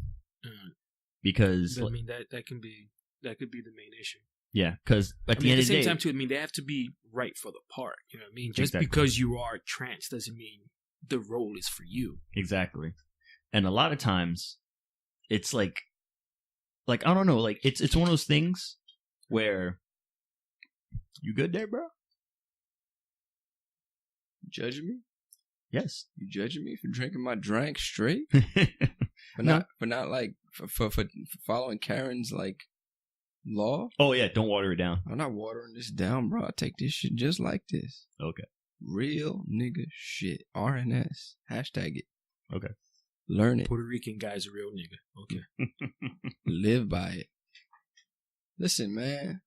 Because I mean, that could be the main issue. yeah, because at the end of the same day, time, too, I mean, they have to be right for the part. You know what I mean? Just Exactly. because you are trans doesn't mean the role is for you. exactly. And a lot of times, it's like I don't know, like it's one of those things where you good there, bro? You judging me? Yes. You judging me for drinking my drink straight? For No. not like for following Karen's like law? Oh yeah, don't water it down. I'm not watering this down, bro. I take this shit just like this. Okay. Real nigga shit. RNS. Hashtag it. Okay. Learn it. Puerto Rican guy's a real nigga. Okay. Live by it. Listen, man.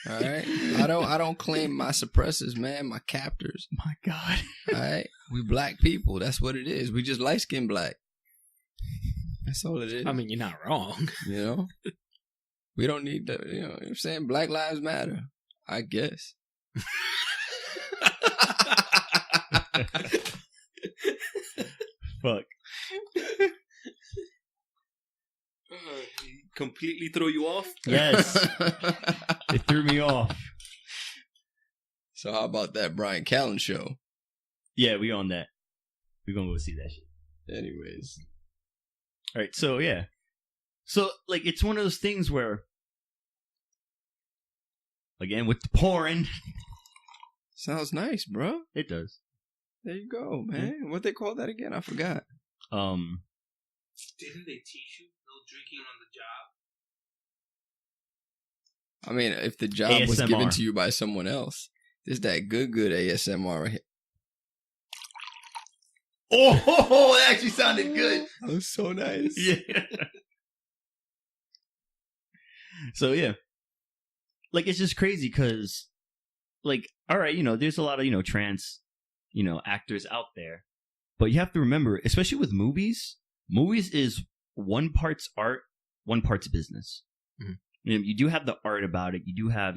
All right. I don't claim my suppressors, man. My captors. My God. All right. We black people. That's what it is. We just light skinned black. That's all it is. I mean, you're not wrong. We don't need the. You know what I'm saying? Black lives matter. I guess. Fuck. Completely throw you off? Yes. It threw me off. So how about that Brian Callen show? Yeah, we on that. We gonna go see that shit. Anyways. All right, so yeah. So, like, it's one of those things where, again, with the porn, Sounds nice, bro. it does. There you go, man. What they call that again? I forgot. Didn't they teach you no drinking on the job? I mean, if the job was given ASMR. to you by someone else, there's that good ASMR right here. Oh, that actually sounded good. That was so nice. Yeah. So, yeah. Like, it's just crazy because, like, all right, there's a lot of, trans, actors out there. But you have to remember, especially with movies is one part's art, one part's business. Mhm. You do have the art about it. You do have,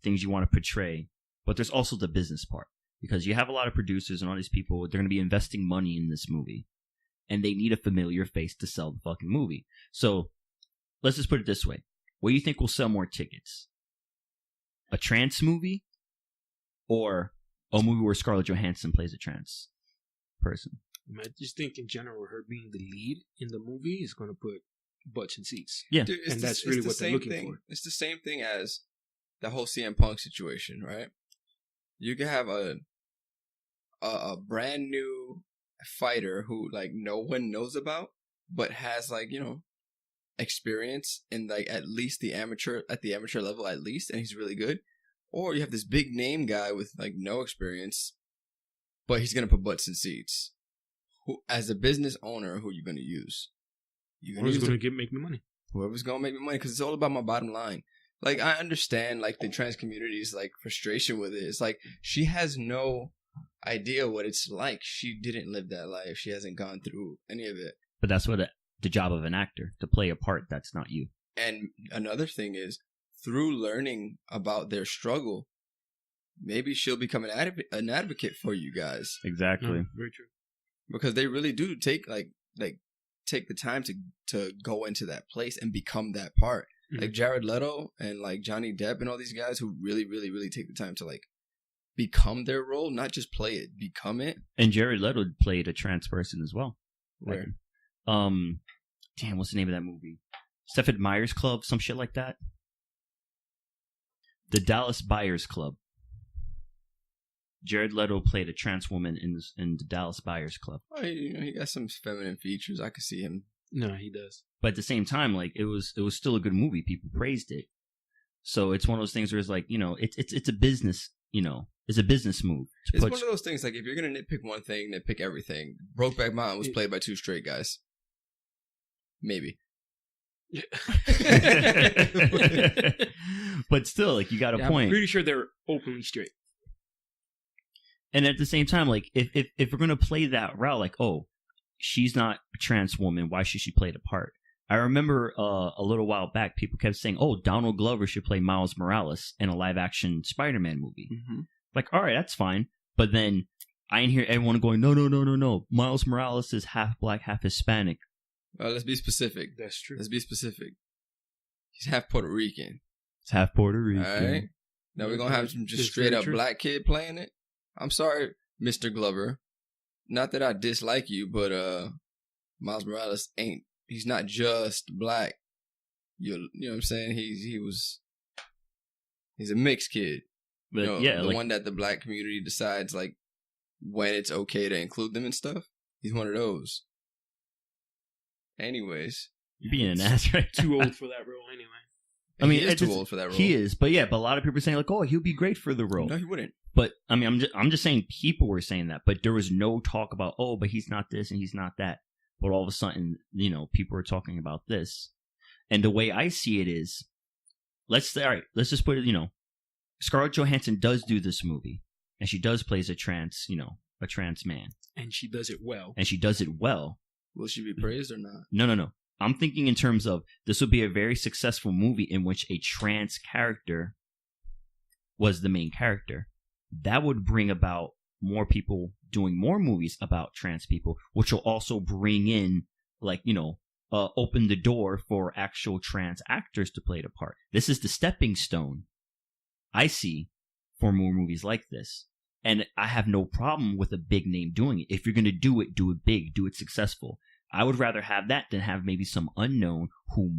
things you want to portray. But there's also the business part. Because you have a lot of producers and all these people, they're going to be investing money in this movie. And they need a familiar face to sell the fucking movie. So, let's just put it this way. What do you think will sell more tickets? a trans movie or a movie where Scarlett Johansson plays a trans person. I just think in general, her being the lead in the movie is going to put butts in seats. Yeah. Dude, And that's really what they're looking for. It's the same thing as the whole CM Punk situation, right? You can have a brand new fighter who like no one knows about, but has like, you know, experience in like at the amateur level at least, and he's really good. Or you have this big name guy with like no experience, but he's gonna put butts in seats. Who, as a business owner, who are you gonna use? Who's going to make me money? Whoever's gonna make me money, because it's all about my bottom line. Like, I understand like the trans community's like frustration with it. It's like she has no idea what it's like. She didn't live that life. She hasn't gone through any of it. But that's what the job of an actor, to play a part that's not you. And another thing is, through learning about their struggle, maybe she'll become an advocate for you guys. Exactly. No, very true. Because they really do take take the time to go into that place and become that part. Mm-hmm. Like Jared Leto and like Johnny Depp and all these guys who really, really, really take the time to like become their role, not just play it, become it. And Jared Leto played a trans person as well. Where? Damn, what's the name of that movie? Stephen Myers Club, some shit like that. The Dallas Buyers Club. Jared Leto played a trans woman in the Dallas Buyers Club. Oh, he got some feminine features. I could see him. No, he does. But at the same time, like it was still a good movie. People praised it. So it's one of those things where it's like, you know, it's a business, you know, it's a business move. It's one of those things like if you're gonna nitpick one thing, nitpick everything. Brokeback Mountain was played by two straight guys. Maybe. But still, like, you got a point. I'm pretty sure they're openly straight. And at the same time, like, if we're gonna play that route, like, oh, she's not a trans woman, why should she play the part? I remember a little while back, people kept saying, oh, Donald Glover should play Miles Morales in a live-action Spider-Man movie. Mm-hmm. Like, all right, that's fine. But then I didn't hear everyone going, no. Miles Morales is half black, half Hispanic. Let's be specific. That's true. Let's be specific. He's half Puerto Rican. It's half Puerto Rican. All right. Now we're going to have some just straight up black kid playing it. I'm sorry, Mr. Glover. Not that I dislike you, but Miles Morales he's not just black. You know what I'm saying? He's a mixed kid. But you know, yeah, the like, one that the black community decides like when it's okay to include them and stuff. He's one of those. Anyways, you're being an ass, right? Too old for that role anyway. I mean, he is too old for that role. He is, but a lot of people are saying like, oh, he'll be great for the role. No, he wouldn't. But I mean, I'm just saying people were saying that, but there was no talk about, oh, but he's not this and he's not that. But all of a sudden, you know, people are talking about this. And the way I see it is, let's just put it, you know, Scarlett Johansson does do this movie, and she does plays a trans man. And she does it well. Will she be praised or not? No. I'm thinking in terms of this would be a very successful movie in which a trans character was the main character. That would bring about more people doing more movies about trans people, which will also bring in, like, you know, open the door for actual trans actors to play the part. This is the stepping stone, I see, for more movies like this. And I have no problem with a big name doing it. If you're going to do it big, do it successful. I would rather have that than have maybe some unknown who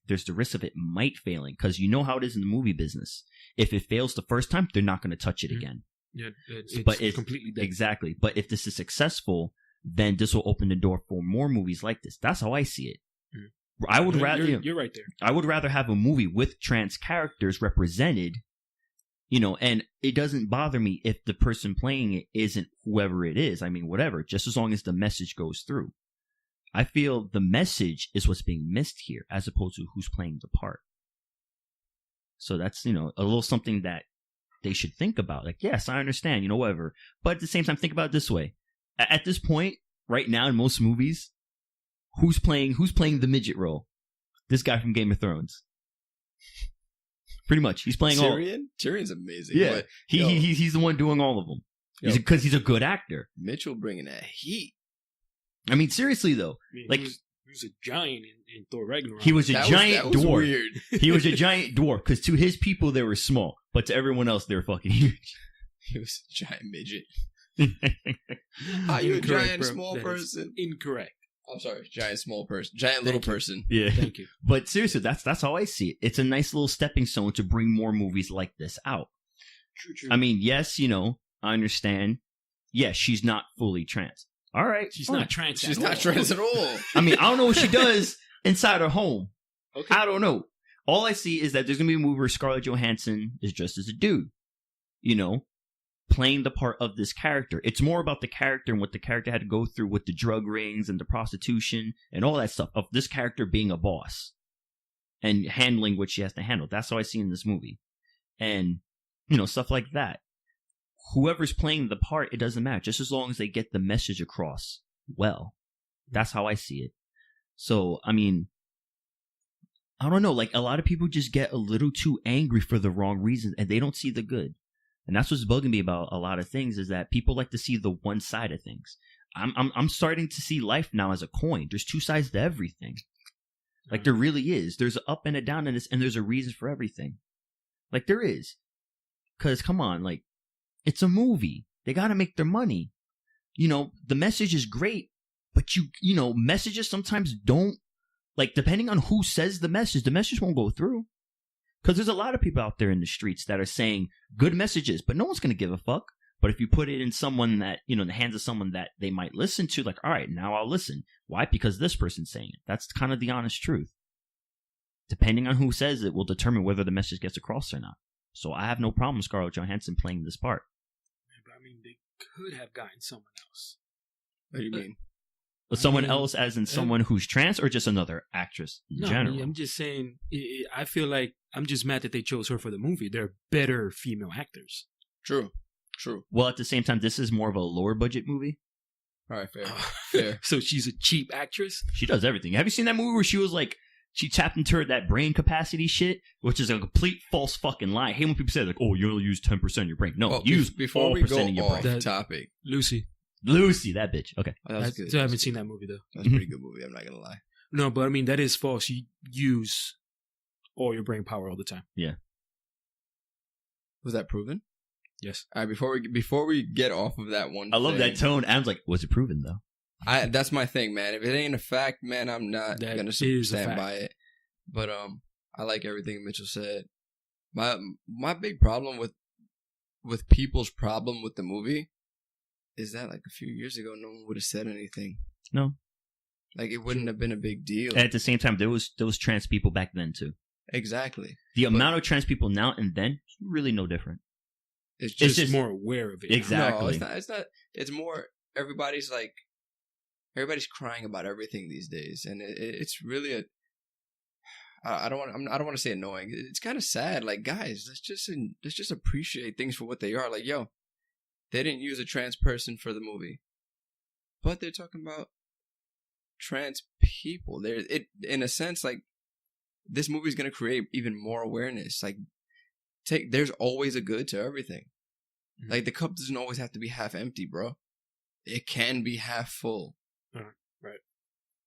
there's the risk of it might failing. Because you know how it is in the movie business. If it fails the first time, they're not going to touch it again. Yeah, it's completely dead. Exactly. But if this is successful, then this will open the door for more movies like this. That's how I see it. Mm-hmm. I would rather... You're right there. I would rather have a movie with trans characters represented, you know, and it doesn't bother me if the person playing it isn't whoever it is. I mean, whatever, just as long as the message goes through. I feel the message is what's being missed here, as opposed to who's playing the part. So that's, you know, a little something that they should think about. Like, yes, I understand, you know, whatever. But at the same time, think about it this way. At this point, right now, in most movies, who's playing the midget role? This guy from Game of Thrones. Pretty much. He's playing Tyrion? Tyrion's amazing. Yeah. But, he's the one doing all of them. Because he's a good actor. Mitchell bringing that heat. I mean, seriously, though. I mean, like, He was a giant in Thor Ragnarok. He was a giant dwarf. Weird. He was a giant dwarf because to his people they were small, but to everyone else they were fucking huge. He was a giant midget. Are you a Incorrect, giant bro. small That is person? Incorrect. I'm sorry, giant small person, giant little Thank you. person. Yeah. Thank you. But seriously, that's how I see it. It's a nice little stepping stone to bring more movies like this out. True. I mean, yes, I understand. Yes, she's not fully trans. All right. she's fine. not trans. She's at not all. trans at all. I mean, I don't know what she does inside her home. Okay. I don't know. All I see is that there's going to be a movie where Scarlett Johansson is dressed as a dude, playing the part of this character. It's more about the character and what the character had to go through with the drug rings and the prostitution and all that stuff of this character being a boss and handling what she has to handle. That's how I see in this movie. And, stuff like that. Whoever's playing the part, it doesn't matter. Just as long as they get the message across well. That's how I see it. So, I mean, I don't know. Like, a lot of people just get a little too angry for the wrong reasons and they don't see the good. And that's what's bugging me about a lot of things is that people like to see the one side of things. I'm starting to see life now as a coin. There's two sides to everything. Like, there really is. There's an up and a down in this, and there's a reason for everything. Like, there is. Because, come on, like, it's a movie. They got to make their money. The message is great, but messages sometimes don't, like, depending on who says the message won't go through. Because there's a lot of people out there in the streets that are saying good messages, but no one's going to give a fuck. But if you put it in someone that, in the hands of someone that they might listen to, like, all right, now I'll listen. Why? Because this person's saying it. That's kind of the honest truth. Depending on who says it will determine whether the message gets across or not. So I have no problem with Scarlett Johansson playing this part. But I mean, they could have gotten someone else. What do you mean? But someone else as in someone who's trans or just another actress in No, general? I'm just saying, I feel like I'm just mad that they chose her for the movie. They're better female actors. True. Well, at the same time, this is more of a lower budget movie. All right, fair. So she's a cheap actress? She does everything. Have you seen that movie where she was like, she tapped into that brain capacity shit, which is a complete false fucking lie. I hate when people say like, oh, you only use 10% of your brain. No, use before all we go percent of your off brain. topic. Lucy. Lucy, that bitch. Okay. Oh, that was good. So I haven't seen that movie, though. That's a pretty good movie. I'm not gonna lie. No, but I mean, that is false. You use all your brain power all the time. Was that proven? Yes. All right. Before we get off of that one, I love that tone. Adam's like, was it proven though? That's my thing, man. If it ain't a fact, man, I'm not That gonna is a stand fact. by it. But I like everything Mitchell said. My big problem with people's problem with the movie is that like a few years ago, no one would have said anything. No. Like it wouldn't have been a big deal. And at the same time, there was trans people back then too. Exactly. The amount of trans people now and then is really no different. It's Just, just more aware of it. Exactly. No, it's not. It's more. Everybody's crying about everything these days, and it's really a. I don't want to say annoying. It's kind of sad. Like, guys, let's just appreciate things for what they are. Like, yo, they didn't use a trans person for the movie, but they're talking about trans people. In a sense, like this movie is gonna create even more awareness. Like, there's always a good to everything. Mm-hmm. Like the cup doesn't always have to be half empty, bro. It can be half full. Right.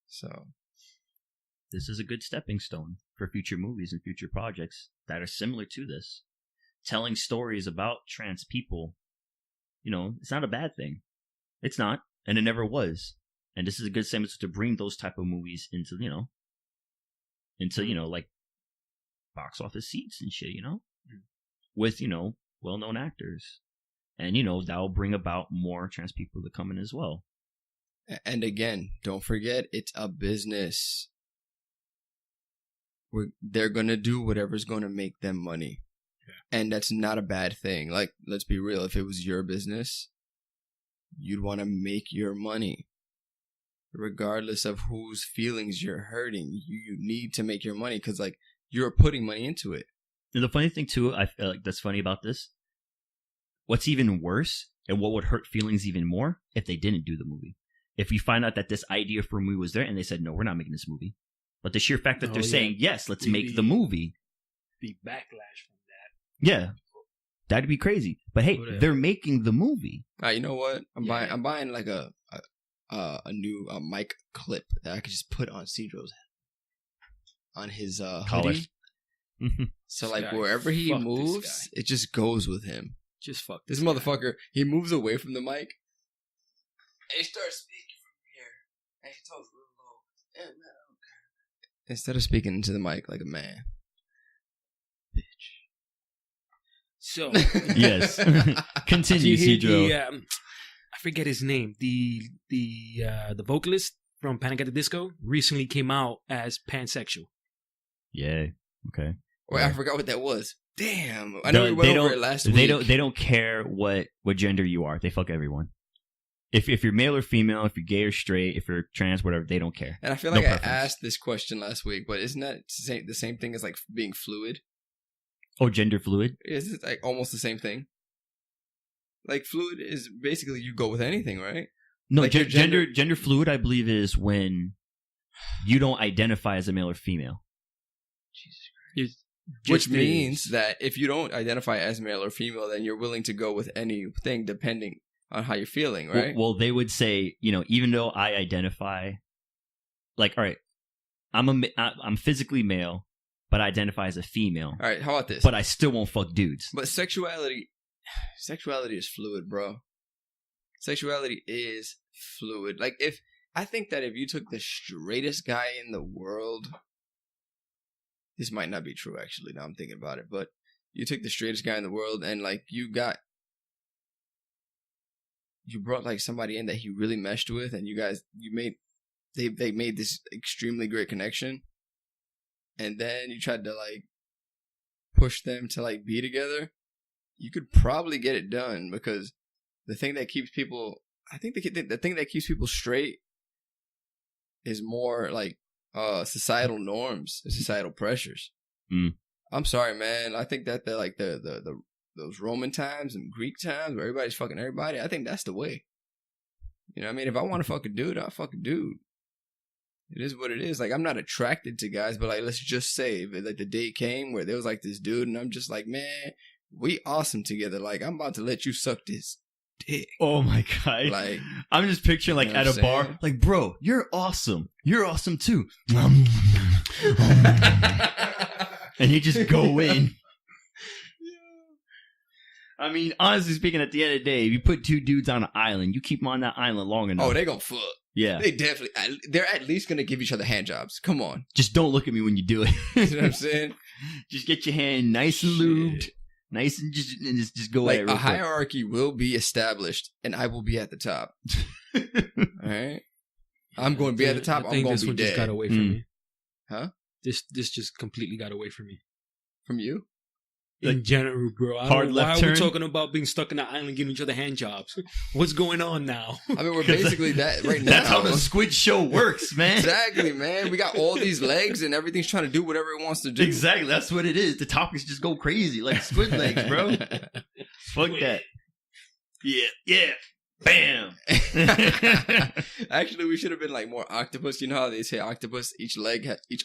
So this is a good stepping stone for future movies and future projects that are similar to this. Telling stories about trans people, it's not a bad thing. It's not, and it never was. And this is a good semblance to bring those type of movies into, like box office seats and shit, with, well-known actors. And, that'll bring about more trans people to come in as well. And again, don't forget, it's a business. They're going to do whatever's going to make them money. Yeah. And that's not a bad thing. Like, let's be real. If it was your business, you'd want to make your money. Regardless of whose feelings you're hurting, you need to make your money because, like, you're putting money into it. And the funny thing, too, I feel like that's funny about this, what's even worse and what would hurt feelings even more if they didn't do the movie. If you find out that this idea for a movie was there and they said, no, we're not making this movie. But the sheer fact that they're saying, yes, let's make the movie. The backlash from that. Yeah. That'd be crazy. But hey, they're making the movie. You know what? I'm buying like a a new mic clip that I could just put on Cedro's on his Collar. hoodie. So like This guy, wherever he fuck this moves, guy. it just goes with him. Just fuck This guy. motherfucker, he moves away from the mic. And he starts speaking from here. And he talks real low. And instead of speaking into the mic like a man. Bitch. So Yes. Continue, did you hear Cedro. the, I forget his name. The vocalist from Panic at the Disco recently came out as pansexual. Yeah. Okay. Wait, I forgot what that was. Damn. I know we went over it last week. They don't care what gender you are. They fuck everyone. If you're male or female, if you're gay or straight, if you're trans, whatever, they don't care. And I feel No like I preference. asked this question last week, but isn't that the same thing as like being fluid? Oh, gender fluid? Is it like almost the same thing? Like fluid is basically you go with anything, right? No, Like your gender fluid, I believe, is when you don't identify as a male or female. Which means that if you don't identify as male or female, then you're willing to go with anything depending on how you're feeling, right? Well, they would say, even though I identify, like, all right, I'm physically male, but I identify as a female. All right, how about this? But I still won't fuck dudes. But sexuality is fluid, bro. Sexuality is fluid. Like I think that if you took the straightest guy in the world, this might not be true actually, now I'm thinking about it, but you took the straightest guy in the world and like you brought like somebody in that he really meshed with and they made this extremely great connection, and then you tried to like push them to like be together, you could probably get it done, because the thing that keeps people, I think the thing that keeps people straight is more like societal norms and societal pressures. I'm sorry, man. I think that those Roman times and Greek times where everybody's fucking everybody, I think that's the way. You know what I mean? If I want to fuck a dude, I'll fuck a dude. It is what it is. Like, I'm not attracted to guys, but like, let's just say like the day came where there was like this dude and I'm just like, man, we awesome together. Like, I'm about to let you suck this dick. Oh my God. Like, I'm just picturing like you know at what a I'm bar, saying? like, bro, you're awesome. You're awesome too. And you just go in. I mean, honestly speaking, at the end of the day, if you put two dudes on an island, you keep them on that island long enough. oh, they gonna fuck. Yeah. They're at least gonna give each other hand jobs. Come on. Just don't look at me when you do it. You know what I'm saying? Just get your hand nice and lubed. Nice and just go Like, at it a real quick. hierarchy will be established and I will be at the top. All right? I'm going to be at the top. I I'm think going this to be one just got dead. away from me. Huh? This just completely got away from me. From you? In general, bro. Hard left why are turn? we talking about being stuck in an island giving each other hand jobs? What's going on now? I mean, we're basically that right now. That's how the Squid show works, man. Exactly, man. We got all these legs and everything's trying to do whatever it wants to do. Exactly. That's what it is. The topics just go crazy, like squid legs, bro. Fuck that. Yeah. Bam. Actually, we should have been like more octopus. You know how they say octopus? Each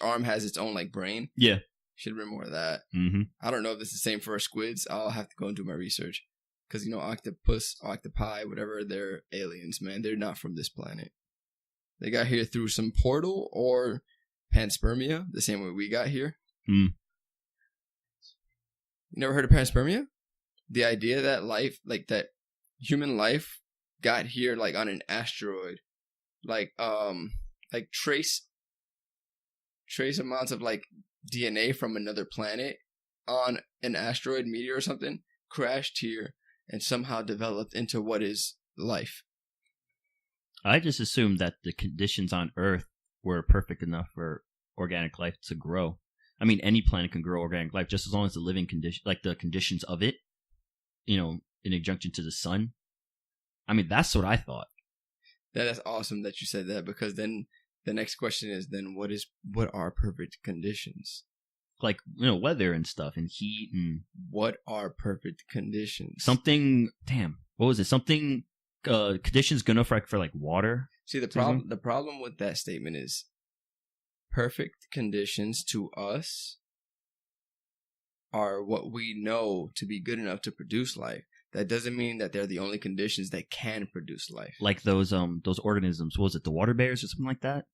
arm has its own like brain. Yeah. Should have been more of that. Mm-hmm. I don't know if it's the same for our squids. I'll have to go and do my research. Because, octopus, octopi, whatever, they're aliens, man. They're not from this planet. They got here through some portal or panspermia, the same way we got here. Mm. You never heard of panspermia? The idea that life, like that human life got here like on an asteroid. Like trace amounts of like DNA from another planet on an asteroid, meteor or something, crashed here and somehow developed into what is life. I just assumed that the conditions on Earth were perfect enough for organic life to grow. I mean, any planet can grow organic life just as long as the living condition, like the conditions of it, in conjunction to the sun. I mean, that's what I thought. That's awesome that you said that, because then the next question is then what are perfect conditions? Like, weather and stuff and heat and What are perfect conditions? something. Damn, what was it? Something conditions good enough for like water. See, the problem with that statement is perfect conditions to us are what we know to be good enough to produce life. that doesn't mean that they're the only conditions that can produce life. Like those organisms. What was it, the water bears or something like that?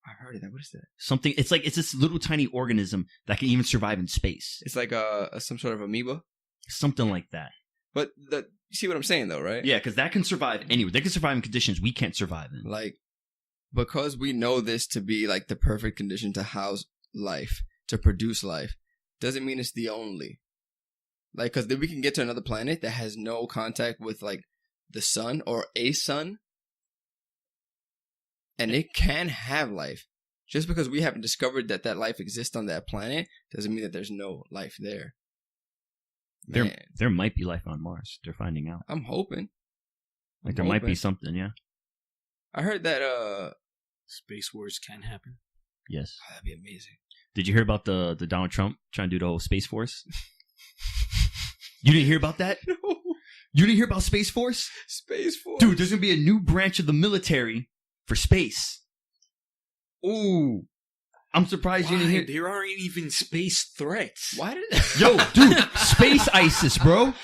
I've heard of that. What is that? Something. It's this little tiny organism that can even survive in space. It's like some sort of amoeba. Something like that. But you see what I'm saying, though, right? Yeah, because that can survive anywhere. They can survive in conditions we can't survive in. Like, because we know this to be like the perfect condition to house life, to produce life, doesn't mean it's the only. Like, because then we can get to another planet that has no contact with like the sun or a sun, and it can have life. Just because we haven't discovered that life exists on that planet doesn't mean that there's no life there. Man, There might be life on Mars. They're finding out. I'm hoping. Like there might be something. Yeah. I heard that. Space wars can happen. Yes. Oh, that'd be amazing. Did you hear about the Donald Trump trying to do the whole Space Force? You didn't hear about that? No. You didn't hear about Space Force? Space Force. Dude, there's gonna be a new branch of the military for space. Ooh. I'm surprised you didn't hear. There aren't even space threats. Why did? Yo, dude, Space ISIS, bro.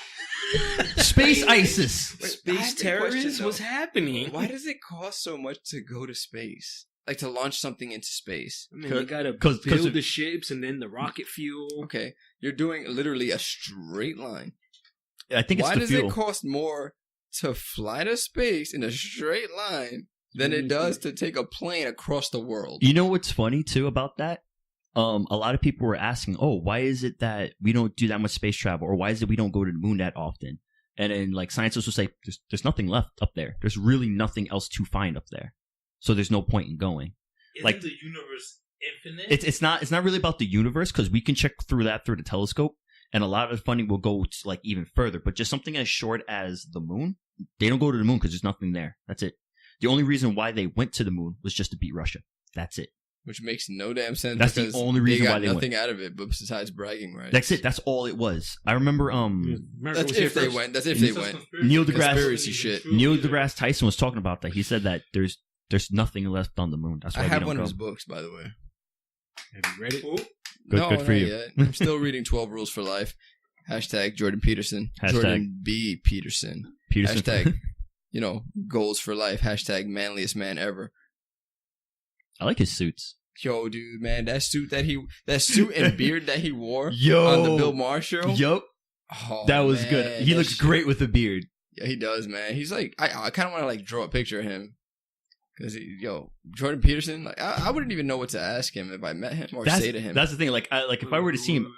Space ISIS. I Space have a terrorists? question, What's happening? Why does it cost so much to go to space? Like to launch something into space? I mean, you gotta 'cause build of- the ships and then the rocket fuel. Okay, you're doing literally a straight line. I think it's Why the does fuel. it cost more to fly to space in a straight line than it does to take a plane across the world? You know what's funny too about that? A lot of people were asking, "Oh, why is it that we don't do that much space travel, or why is it we don't go to the moon that often?" And then, like, scientists will say, "There's nothing left up there. There's really nothing else to find up there, so there's no point in going." Isn't Like- the universe infinite? It's not really about the universe because we can check through the telescope, and a lot of the funding will go to, like, even further. But just something as short as the moon, they don't go to the moon because there's nothing there. That's it. The only reason why they went to the moon was just to beat Russia. That's it. Which makes no damn sense. That's the because only reason they got why they nothing out of it, but besides bragging rights. That's it. That's all it was. I remember America That's was here if they first. went. That's if they It's a went. conspiracy. Neil deGrasse- Conspiracy shit. Neil deGrasse Tyson was talking about that. He said that there's nothing left on the moon. That's why I we have don't one go. of his books, by the way. Have you read it? Cool. Good- good for not you. yet. I'm still reading 12 Rules for Life. Hashtag Jordan Peterson. Hashtag- Jordan B. Peterson. Peterson. Hashtag, goals for life. Hashtag manliest man ever. I like his suits. Yo, dude, man, that suit and beard that he wore Yo, on the Bill Maher show. Yup, Oh, that was man, good. He that looks shit- great with a beard. Yeah, he does, man. He's like, I kind of want to like draw a picture of him. Because, Jordan Peterson, like, I wouldn't even know what to ask him if I met him or say to him. That's the thing. Like, if I were to see him,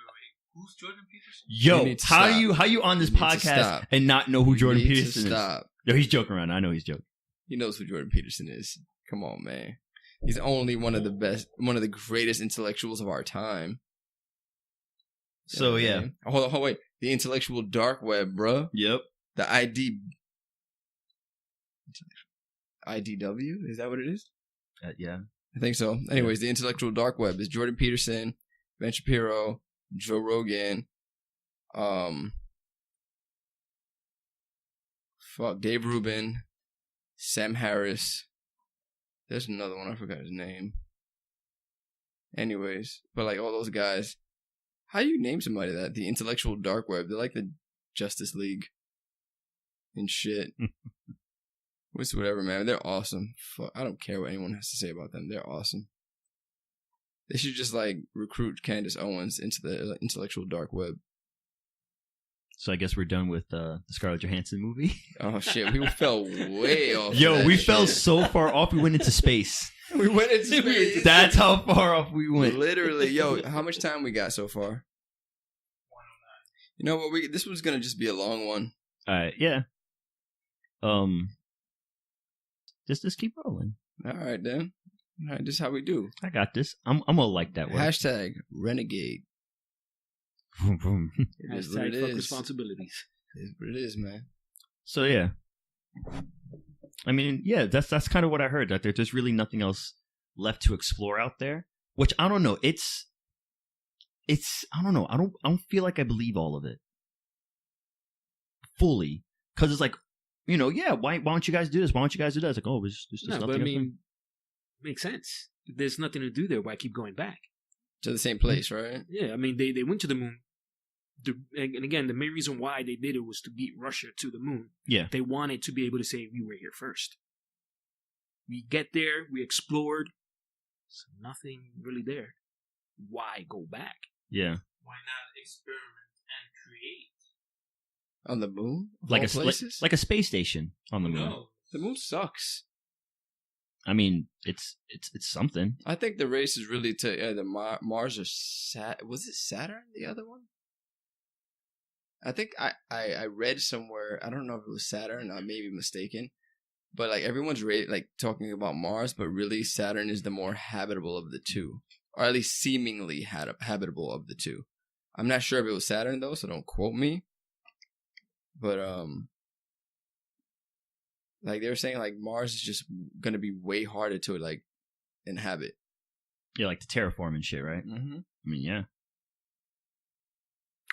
Who's Jordan Peterson? You yo, need to how stop. you on this You need to podcast stop. and not know who Jordan You need to Peterson is? stop. Yo, he's joking around. I know he's joking. He knows who Jordan Peterson is. Come on, man. He's only one of the greatest intellectuals of our time. So You know yeah, what I mean? Hold on, wait. The intellectual dark web, bruh. yep. The IDW? Is that what it is? Yeah. I think so. Anyways, the intellectual dark web is Jordan Peterson, Ben Shapiro, Joe Rogan, Dave Rubin, Sam Harris. There's another one, I forgot his name. Anyways, but like all those guys, how do you name somebody that? The intellectual dark web. They're like the Justice League and shit. It's whatever, man. They're awesome. Fuck, I don't care what anyone has to say about them. They're awesome. They should just like recruit Candace Owens into the intellectual dark web. So I guess we're done with the Scarlett Johansson movie. Oh shit, we fell way off. Yo, that we shit. fell so far off. We went into space. We went into space. That's how far off we went. Literally, yo, how much time we got so far? 109. You know what? This one's gonna just be a long one. All right. Yeah. Just keep rolling. All right, then. All right, this is how we do. I got this. I'm gonna like that word. Hashtag renegade. Boom, boom. It is what Hashtag it fuck is. responsibilities. It is what it is, man. So yeah, I mean, yeah, that's kind of what I heard. That there's really nothing else left to explore out there. Which I don't know. It's I don't know. I don't feel like I believe all of it fully, because it's like, yeah. Why don't you guys do this? Why don't you guys do that? It's like, oh, there's just No, nothing. but I else mean, makes sense. If there's nothing to do there, why keep going back? To the same place, right? Yeah, I mean, they went to the moon. And again, the main reason why they did it was to beat Russia to the moon. Yeah. They wanted to be able to say we were here first. We get there, we explored, so nothing really there. Why go back? Yeah. Why not experiment and create? On the moon? Of Like all a places? like a space station on the moon. No. The moon sucks. I mean, it's something. I think the race is really to either Mars or was it Saturn, the other one? I think I read somewhere, I don't know if it was Saturn, I may be mistaken, but like everyone's like talking about Mars, but really Saturn is the more habitable of the two, or at least seemingly habitable of the two. I'm not sure if it was Saturn though, so don't quote me. But like they were saying, like Mars is just gonna be way harder to like inhabit. Yeah, like the terraform and shit, right? Mm-hmm. I mean, yeah.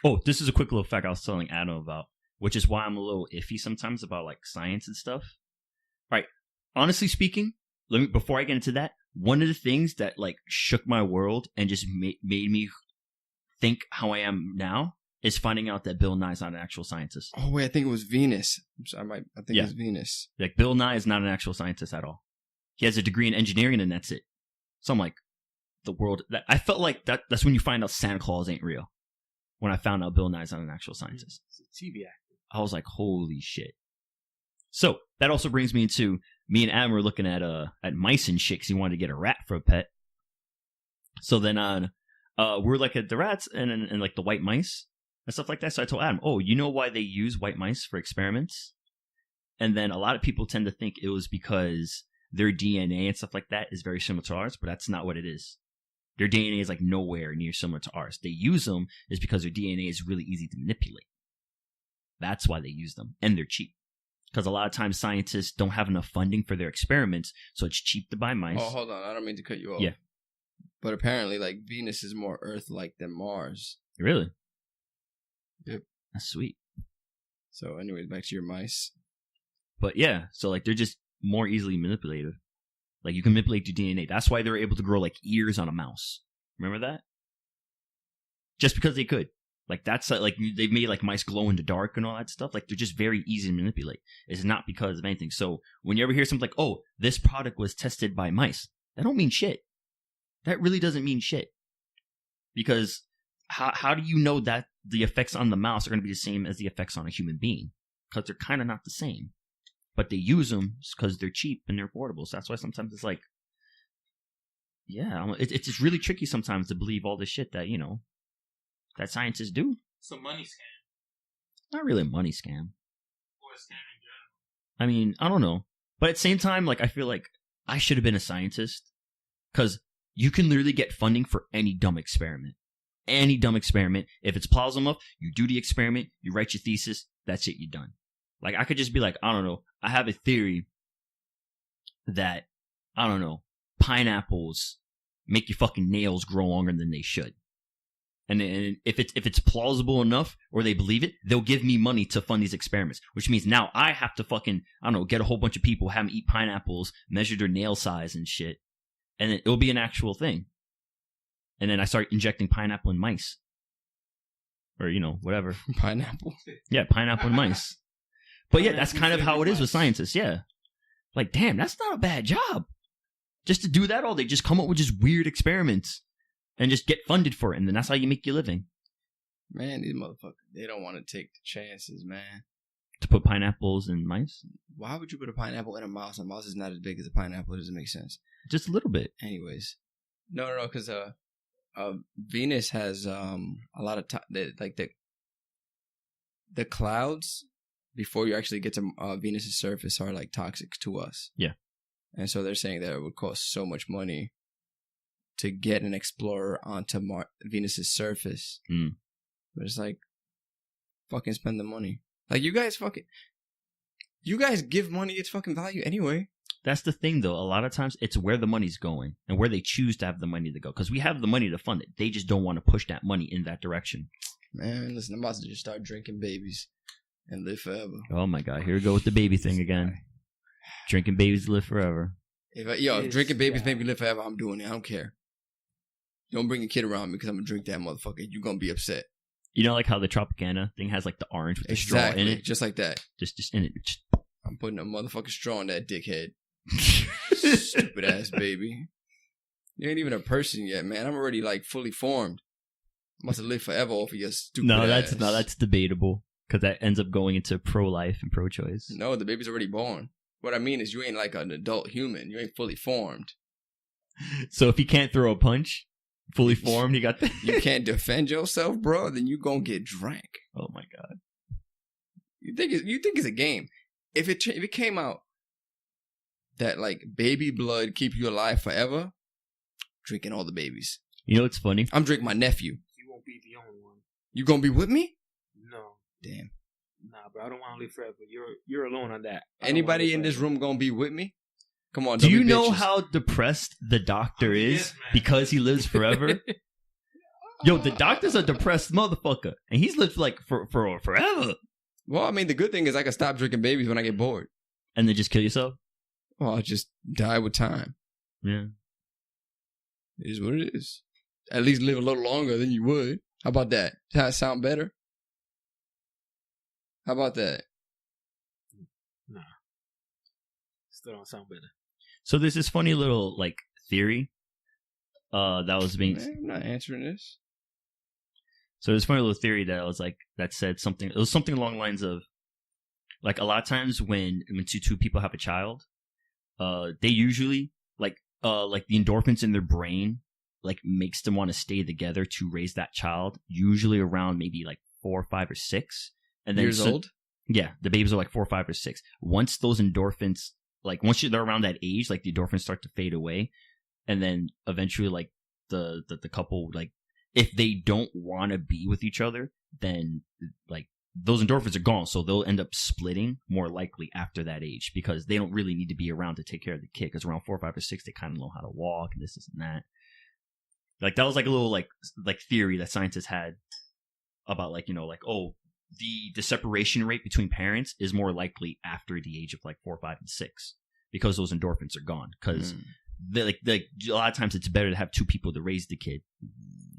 Oh, this is a quick little fact I was telling Adam about, which is why I'm a little iffy sometimes about like science and stuff. Right. Honestly speaking, before I get into that, one of the things that like shook my world and just made me think how I am now is finding out that Bill Nye's not an actual scientist. Oh wait, I think it was Venus. I think it's Venus. Like Bill Nye is not an actual scientist at all. He has a degree in engineering and that's it. So I'm like, the world. I felt like that's when you find out Santa Claus ain't real. When I found out Bill Nye's not an actual scientist. It's a TV actor. I was like, holy shit. So that also brings me into me and Adam were looking at mice and shit because he wanted to get a rat for a pet. So then we're like at the rats and like the white mice and stuff like that. So I told Adam, oh, you know why they use white mice for experiments? And then a lot of people tend to think it was because their DNA and stuff like that is very similar to ours, but that's not what it is. Their DNA is like nowhere near similar to ours. They use them is because their DNA is really easy to manipulate. That's why they use them. And they're cheap. Because a lot of times scientists don't have enough funding for their experiments, so it's cheap to buy mice. Oh, hold on. I don't mean to cut you off. Yeah. But apparently, like, Venus is more Earth-like than Mars. Really? Yep. That's sweet. So, anyways, back to your mice. But yeah, so like they're just more easily manipulated. Like you can manipulate your DNA. That's why they're able to grow like ears on a mouse. Remember that? Just because they could. Like that's like they've made like mice glow in the dark and all that stuff. Like they're just very easy to manipulate. It's not because of anything. So when you ever hear something like, "Oh, this product was tested by mice," that don't mean shit. That really doesn't mean shit. Because how do you know that the effects on the mouse are going to be the same as the effects on a human being? Because they're kind of not the same. But they use them because they're cheap and they're affordable. So that's why sometimes it's like, yeah, it's just really tricky sometimes to believe all this shit that, you know, that scientists do. It's a money scam. Not really a money scam. Or a scam in general. I mean, I don't know. But at the same time, like, I feel like I should have been a scientist. Because you can literally get funding for any dumb experiment. Any dumb experiment. If it's plausible enough, you do the experiment, you write your thesis, that's it, you're done. Like, I could just be like, I don't know, I have a theory that, I don't know, pineapples make your fucking nails grow longer than they should. And if it's plausible enough, or they believe it, they'll give me money to fund these experiments. Which means now I have to fucking, I don't know, get a whole bunch of people, have them eat pineapples, measure their nail size and shit. And then it'll be an actual thing. And then I start injecting pineapple in mice. Or, you know, whatever. Pineapple? Yeah, pineapple in mice. But yeah, that's kind of how it is with scientists, yeah. Like, damn, that's not a bad job. Just to do that all day, just come up with just weird experiments and just get funded for it, and then that's how you make your living. Man, these motherfuckers, they don't want to take the chances, man. To put pineapples in mice? Why would you put a pineapple in a mouse? A mouse is not as big as a pineapple. It doesn't make sense. Just a little bit. Anyways. No, because Venus has a lot of the clouds before you actually get to Venus's surface are like toxic to us. Yeah. And so they're saying that it would cost so much money to get an explorer onto Venus's surface. Mm. But it's like, fucking spend the money. Like, you guys give money its fucking value anyway. That's the thing, though. A lot of times, it's where the money's going and where they choose to have the money to go. Because we have the money to fund it. They just don't want to push that money in that direction. Man, listen, I'm about to just start drinking babies and live forever. Oh, my God. Here we go with the baby thing again. Drinking babies to live forever. If drinking babies make me live forever, I'm doing it. I don't care. Don't bring a kid around me because I'm going to drink that motherfucker. You're going to be upset. You know, like how the Tropicana thing has like the orange with the straw in it? Just like that. Just in it. I'm putting a motherfucking straw in that dickhead. Stupid ass baby. You ain't even a person yet, man. I'm already like fully formed. I must have lived forever off of your stupid ass. That's debatable. Because that ends up going into pro-life and pro-choice. No, the baby's already born. What I mean is you ain't like an adult human. You ain't fully formed. So if he can't throw a punch, fully formed, he got the... You can't defend yourself, bro, then you gonna get drank. Oh my God. You think it's a game. If it came out that like baby blood keep you alive forever, drinking all the babies. You know what's funny? I'm drinking my nephew. You won't be the only one. You gonna be with me? No. Damn. Nah, bro, I don't want to live forever. You're alone on that. Anybody in this room gonna be with me? Come on. Do you don't be know bitches. how depressed the doctor is Yes, man. because he lives forever? Yo, the doctor's a depressed motherfucker, and he's lived like for forever. Well, I mean, the good thing is I can stop drinking babies when I get bored. And then just kill yourself. Well, I'll just die with time. Yeah. It is what it is. At least live a little longer than you would. How about that? Does that sound better? How about that? Nah. Still don't sound better. So there's this funny little like theory that was being. Man, I'm not answering this. So there's a funny little theory that said something. It was something along the lines of, like, a lot of times when two people have a child, they usually like the endorphins in their brain like makes them want to stay together to raise that child. Usually around maybe like 4, 5, or 6, and then Years old. Yeah, the babies are like 4, 5, or 6. Once those endorphins, like once they're around that age, like the endorphins start to fade away, and then eventually like the couple, like if they don't want to be with each other, then like those endorphins are gone, so they'll end up splitting more likely after that age because they don't really need to be around to take care of the kid. Because around 4, 5, or 6, they kind of know how to walk and this and that. Like that was like a little like theory that scientists had about like, you know, like, oh, the separation rate between parents is more likely after the age of like 4, 5, and 6 because those endorphins are gone. Because like a lot of times it's better to have two people to raise the kid,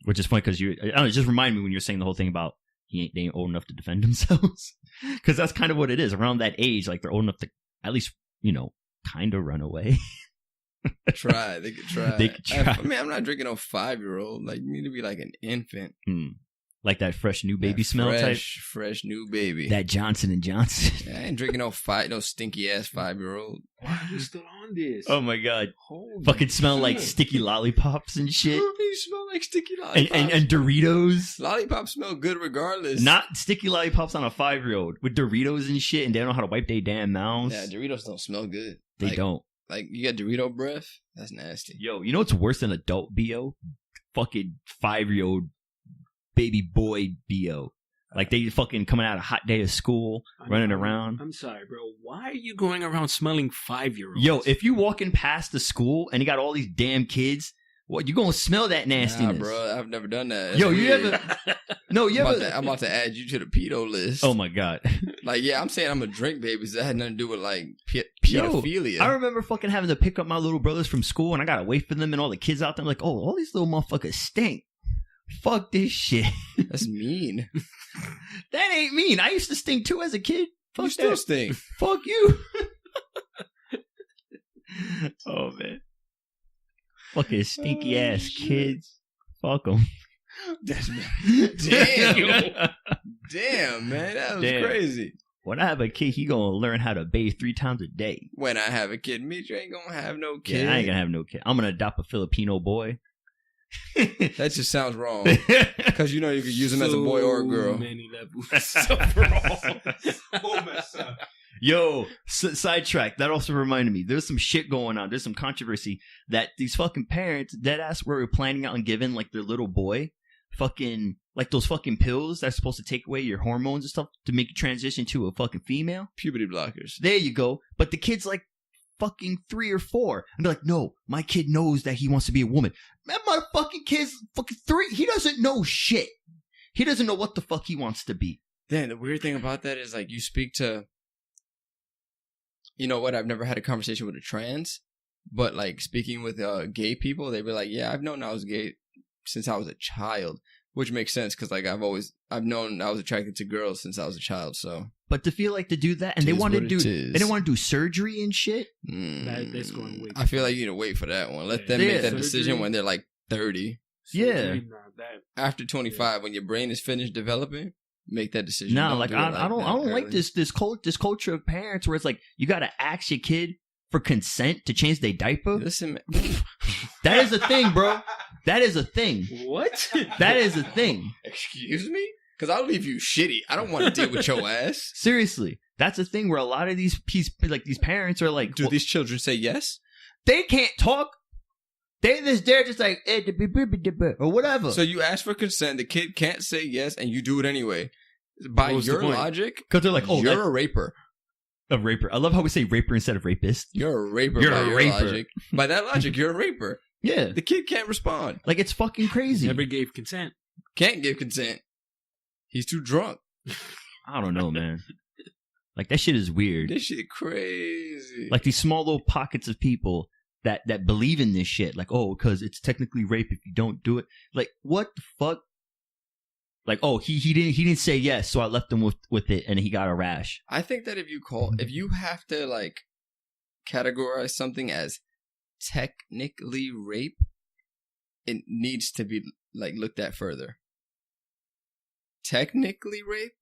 which is funny because I don't know, it just reminded me when you're saying the whole thing about they ain't old enough to defend themselves, because that's kind of what it is. Around that age, like they're old enough to at least, you know, kind of run away. They could try. They could try. I mean, I'm not drinking no 5-year-old. Like, you need to be like an infant. Like that fresh new baby smell type. Fresh new baby. That Johnson & Johnson. Yeah, I ain't drinking no stinky ass 5-year-old. Why are you still on this? Oh my God. Holy Fucking smell like shit. sticky lollipops and shit. They smell like sticky lollipops. And Doritos. Lollipops smell good regardless. Not sticky lollipops on a 5-year-old with Doritos and shit, and they don't know how to wipe their damn mouths. Yeah, Doritos don't smell good. They don't. Like, you got Dorito breath? That's nasty. Yo, you know what's worse than adult BO? Fucking 5-year-old baby boy BO. Like, they fucking coming out a hot day of school, running around. I'm sorry, bro. Why are you going around smelling 5-year-olds? Yo, if you walking past the school and you got all these damn kids, what, you gonna smell that nastiness? Nah, bro, I've never done that. That's Yo, you weird. ever... No, you ever... I'm about to add you to the pedo list. Oh my God. Like, yeah, I'm saying I'm a drink baby, so that had nothing to do with, like, Yo, pedophilia. I remember fucking having to pick up my little brothers from school, and I gotta wait for them and all the kids out there. I'm like, oh, all these little motherfuckers stink. Fuck this shit. That's mean. That ain't mean. I used to stink too as a kid. Fuck You still that. stink. Fuck you. Oh, man. Fucking stinky ass shit. kids. Fuck them. That's damn. Damn, man. That was Damn. crazy. When I have a kid, he gonna learn how to bathe 3 times a day. When I have a kid, Mitch, you ain't gonna have no kid. Yeah, I ain't gonna have no kid. I'm gonna adopt a Filipino boy. That just sounds wrong. Because you know you could use him as a boy or a girl. So many levels. Oh, mess up. Yo, sidetrack. That also reminded me. There's some shit going on. There's some controversy that these fucking parents, deadass, were planning on giving like their little boy fucking like those fucking pills that's supposed to take away your hormones and stuff to make you transition to a fucking female. Puberty blockers. There you go. But the kid's like fucking 3 or 4, and they're like, no, my kid knows that he wants to be a woman. Man, motherfucking kid's fucking 3. He doesn't know shit. He doesn't know what the fuck he wants to be. Then the weird thing about that is like you speak to, you know what? I've never had a conversation with a trans, but like speaking with gay people, they be like, yeah, I've known I was gay since I was a child. Which makes sense because like I've known I was attracted to girls since I was a child. So, But to feel like to do that, and they Tis want to what do, it they is. didn't want to do surgery and shit. That's going way I feel like you need to wait for that one. Let them Yeah. make that decision Surgery. when they're like 30. Yeah. Surgery, nah, that- After 25, when your brain is finished developing, make that decision. No, Don't like do it I don't that like early. this culture of parents where it's like you got to ask your kid for consent to change their diaper. Listen, man. That is a thing, bro. That is a thing. What? That is a thing. Excuse me? Because I'll leave you shitty. I don't want to deal with your ass. Seriously, that's a thing where a lot of these these parents are like, Do well, these children say yes? they can't talk. They're just like or whatever. So you ask for consent, the kid can't say yes, and you do it anyway. By What's the your point? logic, Because they're like, oh, you're a raper. a raper. I love how we say raper instead of rapist. You're a raper You're by a your raper. logic. By that logic, you're a raper. Yeah, The kid can't respond. like it's fucking crazy. Never gave consent. Can't give consent. He's too drunk. I don't know, man. Like that shit is weird. This shit crazy. Like these small little pockets of people that believe in this shit. Like, oh, because it's technically rape if you don't do it. Like, what the fuck? Like, oh, he didn't say yes, so I left him with it, and he got a rash. I think that if you have to like categorize something as technically rape, it needs to be like looked at further. Technically rape?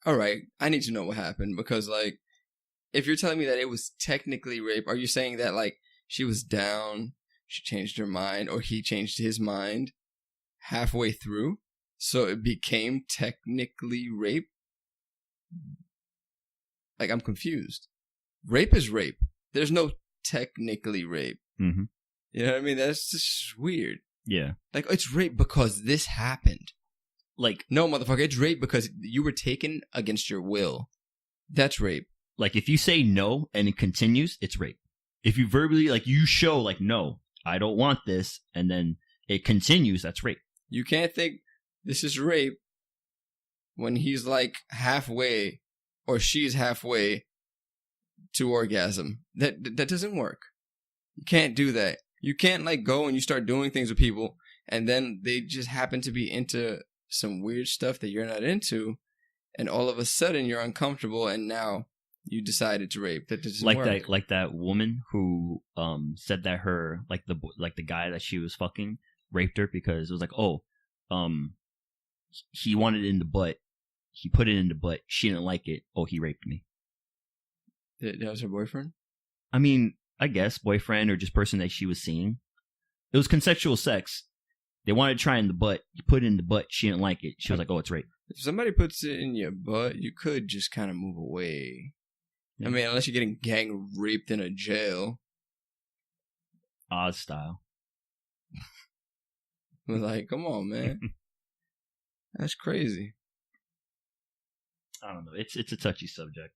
All right, I need to know what happened because like if you're telling me that it was technically rape, are you saying that like she was down, she changed her mind, or he changed his mind halfway through? So it became technically rape? Like, I'm confused. Rape is rape. There's no technically rape. Mm-hmm. You know what I mean? That's just weird. Yeah. Like, it's rape because this happened. Like, No, motherfucker, it's rape because you were taken against your will. That's rape. if you say no and it continues, it's rape. If you verbally, like, you show, like, no, I don't want this, and then it continues, that's rape. You can't think this is rape when he's like halfway or she's halfway to orgasm. That doesn't work. You can't do that. You can't like go and you start doing things with people and then they just happen to be into some weird stuff that you're not into and all of a sudden you're uncomfortable and now you decided to rape. That doesn't work. Like that woman who said that her the guy that she was fucking raped her because it was like, oh, he wanted it in the butt. He put it in the butt. She didn't like it. Oh, he raped me. That was her boyfriend? I mean, I guess boyfriend or just person that she was seeing. It was consensual sex. They wanted to try in the butt. You put it in the butt. She didn't like it. She was like, oh, it's rape. If somebody puts it in your butt, you could just kind of move away. Yeah. I mean, unless you're getting gang raped in a jail. Oz style. Like, come on, man. That's crazy. I don't know. It's a touchy subject.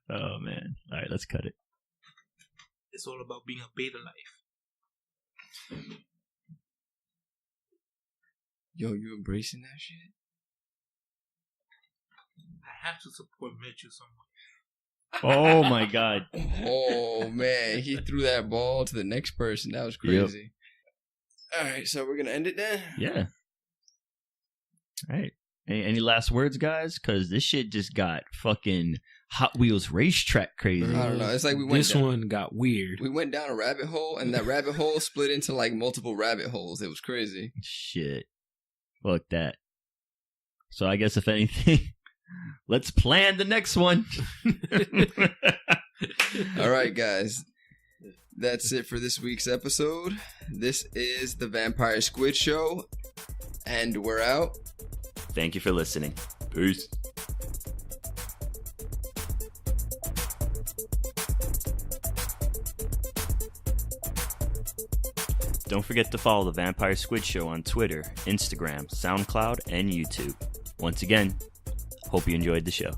Oh, man. All right, let's cut it. It's all about being a beta life. Yo, you embracing that shit? I have to support Mitchell somewhere. Oh, my God. Oh, man. He threw that ball to the next person. That was crazy. All right, so we're going to end it then? Yeah. All right. Any last words, guys? Because this shit just got fucking Hot Wheels racetrack crazy. I don't know. It's like we went This down, one got weird. we went down a rabbit hole, and that rabbit hole split into like multiple rabbit holes. It was crazy. Shit. Fuck that. So I guess if anything, let's plan the next one. All right, guys. That's it for this week's episode. This is the Vampire Squid Show, and we're out. Thank you for listening. Peace. Don't forget to follow the Vampire Squid Show on Twitter, Instagram, SoundCloud, and YouTube. Once again, hope you enjoyed the show.